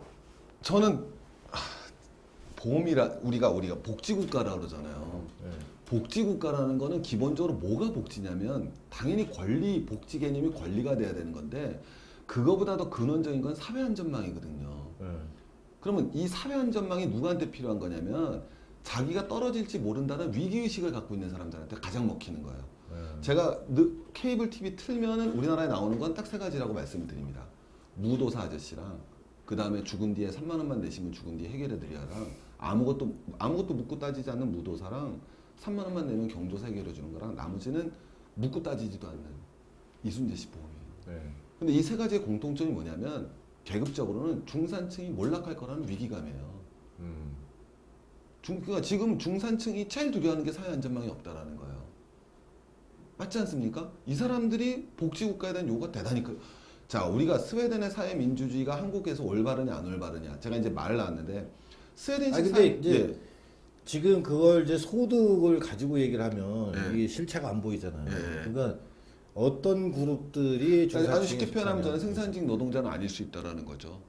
저는 보험이라 우리가 복지국가라 그러잖아요. 네. 복지국가라는 거는 기본적으로 뭐가 복지냐면 당연히 복지 개념이 권리가 돼야 되는 건데 그거보다 더 근원적인 건 사회안전망이거든요. 네. 그러면 이 사회안전망이 누구한테 필요한 거냐면 자기가 떨어질지 모른다는 위기의식을 갖고 있는 사람들한테 가장 먹히는 거예요. 네. 제가 케이블 TV 틀면은 우리나라에 나오는 건 딱 세 가지라고 말씀을 드립니다. 무도사 아저씨랑 그 다음에 죽은 뒤에 3만 원만 내시면 죽은 뒤에 해결해 드려야랑 아무것도 묻고 따지지 않는 무도사랑 3만 원만 내면 경조사 해결해 주는 거랑 나머지는 묻고 따지지도 않는 이순재 씨 보험이에요. 네. 근데 이 세 가지의 공통점이 뭐냐면 계급적으로는 중산층이 몰락할 거라는 위기감이에요. 그러니까 지금 중산층이 제일 두려워하는 게 사회 안전망이 없다라는 거예요. 맞지 않습니까? 이 사람들이 복지국가에 대한 요구가 대단히 자, 우리가 스웨덴의 사회 민주주의가 한국에서 올바르냐 안 올바르냐 제가 이제 말을 나왔는데 스웨덴식 아니 근데 이제 지금 그걸 이제 소득을 가지고 얘기를 하면 네. 이게 실체가 안 보이잖아요. 네. 그러니까 어떤 그룹들이 그러니까 아주 쉽게 중산층에 표현하면 저는 속하냐. 생산직 노동자는 아닐 수 있다라는 거죠.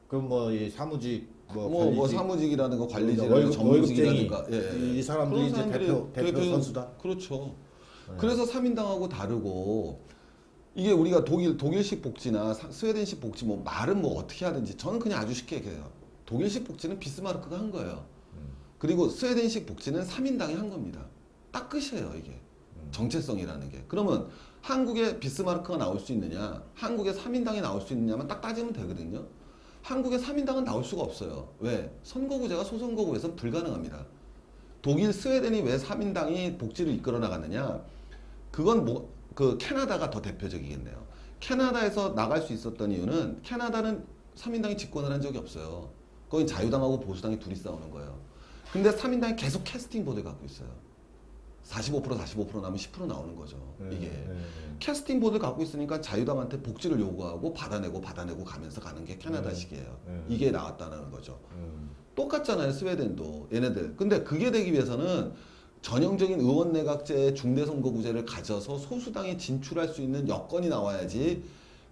그럼 뭐 이 사무직 뭐 뭐 관리직 사무직이라든가 관리직이라든가 월급쟁이 전문직이라든가 이 사람들이 그런 이제 사람들이 대표 선수다. 그렇죠. 네. 그래서 3인당하고 다르고 이게 우리가 독일식 복지나 스웨덴식 복지 뭐 말은 뭐 어떻게 하든지 저는 그냥 아주 쉽게 얘기해요. 독일식 복지는 비스마르크가 한 거예요. 그리고 스웨덴식 복지는 3인당이 한 겁니다. 딱 끝이에요 이게. 정체성이라는 게. 그러면 한국에 비스마르크가 나올 수 있느냐, 한국에 3인당이 나올 수 있느냐만 딱 따지면 되거든요. 한국에 3인당은 나올 수가 없어요. 왜? 선거구제가 소선거구에서 불가능합니다. 독일, 스웨덴이 왜 3인당이 복지를 이끌어 나갔느냐? 그건 그 캐나다가 더 대표적이겠네요. 캐나다에서 나갈 수 있었던 이유는 캐나다는 3인당이 집권을 한 적이 없어요. 거긴 자유당하고 보수당이 둘이 싸우는 거예요. 근데 3인당이 계속 캐스팅 보드를 갖고 있어요. 45% 나면 10% 나오는 거죠. 이게. 캐스팅 보드를 갖고 있으니까 자유당한테 복지를 요구하고 받아내고 가면서 가는 게 캐나다식이에요. 이게 나왔다는 거죠. 똑같잖아요. 스웨덴도 얘네들. 근데 그게 되기 위해서는 전형적인 의원 내각제 중대선거구제를 가져서 소수당이 진출할 수 있는 여건이 나와야지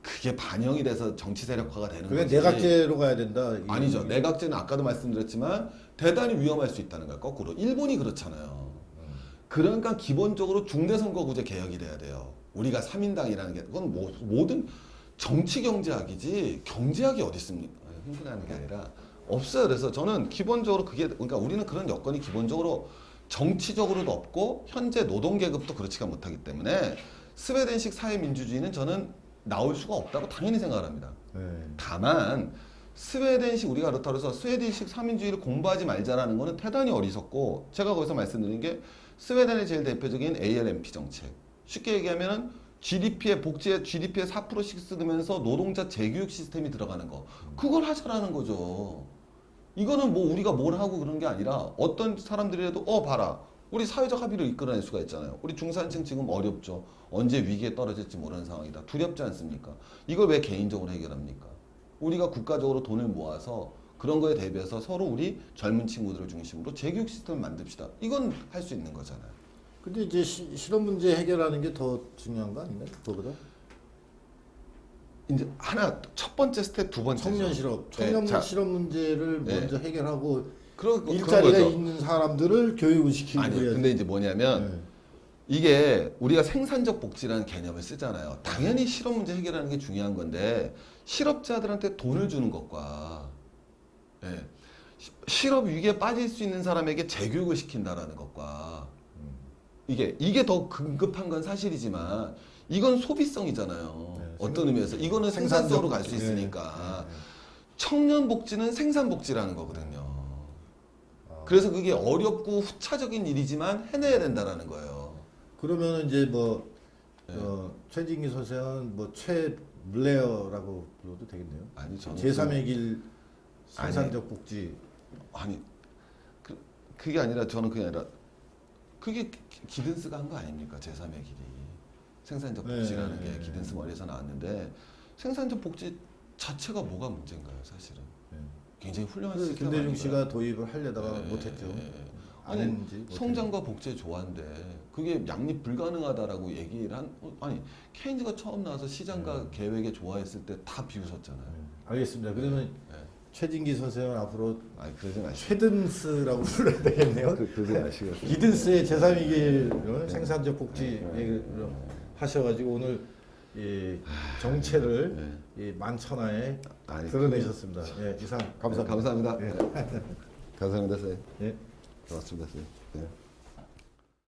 그게 반영이 돼서 정치 세력화가 되는 그게 거지. 내각제로 가야 된다. 아니죠. 내각제는 아까도 말씀드렸지만 대단히 위험할 수 있다는 거예요. 거꾸로. 일본이 그렇잖아요. 그러니까 기본적으로 중대선거구제 개혁이 돼야 돼요. 우리가 3인당이라는 게 그건 모든 정치 경제학이지 경제학이 어디 있습니까? 흥분하는 게 아니라 없어요. 그래서 저는 기본적으로 그러니까 우리는 그런 여건이 기본적으로 정치적으로도 없고 현재 노동계급도 그렇지가 못하기 때문에 스웨덴식 사회민주주의는 저는 나올 수가 없다고 당연히 생각을 합니다. 다만 스웨덴식 우리가 그렇다고 해서 스웨덴식 사민주의를 공부하지 말자라는 거는 대단히 어리석고 제가 거기서 말씀드린 게 스웨덴의 제일 대표적인 ALMP 정책. 쉽게 얘기하면은 복지에 GDP의 4%씩 쓰면서 노동자 재교육 시스템이 들어가는 거. 그걸 하자라는 거죠. 이거는 뭐 우리가 뭘 하고 그런 게 아니라 어떤 사람들이라도 봐라. 우리 사회적 합의를 이끌어낼 수가 있잖아요. 우리 중산층 지금 어렵죠. 언제 위기에 떨어질지 모르는 상황이다. 두렵지 않습니까? 이걸 왜 개인적으로 해결합니까? 우리가 국가적으로 돈을 모아서 그런 거에 대비해서 서로 우리 젊은 친구들을 중심으로 재교육 시스템을 만듭시다. 이건 할 수 있는 거잖아요. 근데 이제 실업 문제 해결하는 게 더 중요한 거 아닌가요? 그거보다? 이제 하나 첫 번째 스텝 두 번째 청년 실업 문제를 먼저 해결하고 그런 일자리가 거죠. 있는 사람들을 교육을 시키고 아니 해야지. 근데 이제 뭐냐면 이게 우리가 생산적 복지라는 개념을 쓰잖아요. 당연히 실업 문제 해결하는 게 중요한 건데 실업자들한테 돈을 주는 것과 실업 위기에 빠질 수 있는 사람에게 재교육을 시킨다라는 것과 이게 더 급급한 건 사실이지만 이건 소비성이잖아요. 어떤 의미에서 이거는 생산성으로 갈 수 있으니까 청년 복지는 생산 복지라는 거거든요. 그래서 그게 어렵고 후차적인 일이지만 해내야 된다라는 거예요. 그러면 이제 최진기 선생은 최물레어라고 불러도 되겠네요. 아니 저는 제3의 길 생산적 복지. 아니 그게 아니라 저는 그게 아니라 그게 기든스가 한 거 아닙니까? 제3의 길이 생산적 복지라는 게 기든스 머리에서 나왔는데 생산적 복지 자체가 뭐가 문제인가요? 사실은 굉장히 훌륭한 시스템 김대중 아닌가요? 씨가 도입을 하려다가 못했죠. 안 했는지. 성장과 복지의 조화인데 그게 양립 불가능하다라고 얘기를 아니 케인즈가 처음 나와서 시장과 계획의 조화했을 때 다 비웃었잖아요. 알겠습니다. 그러면 최진기 선생은 앞으로 그러지 마시고 최든스라고 불러야 되겠네요. 그러지 마시고 기든스의 제3의 길 생산적 복지 얘기를 하셔가지고 오늘 이 정체를 이 만천하에 드러내셨습니다. 이상 감사합니다. 감사합니다. 감사합니다, 선생님. 예. 고맙습니다, 선생님.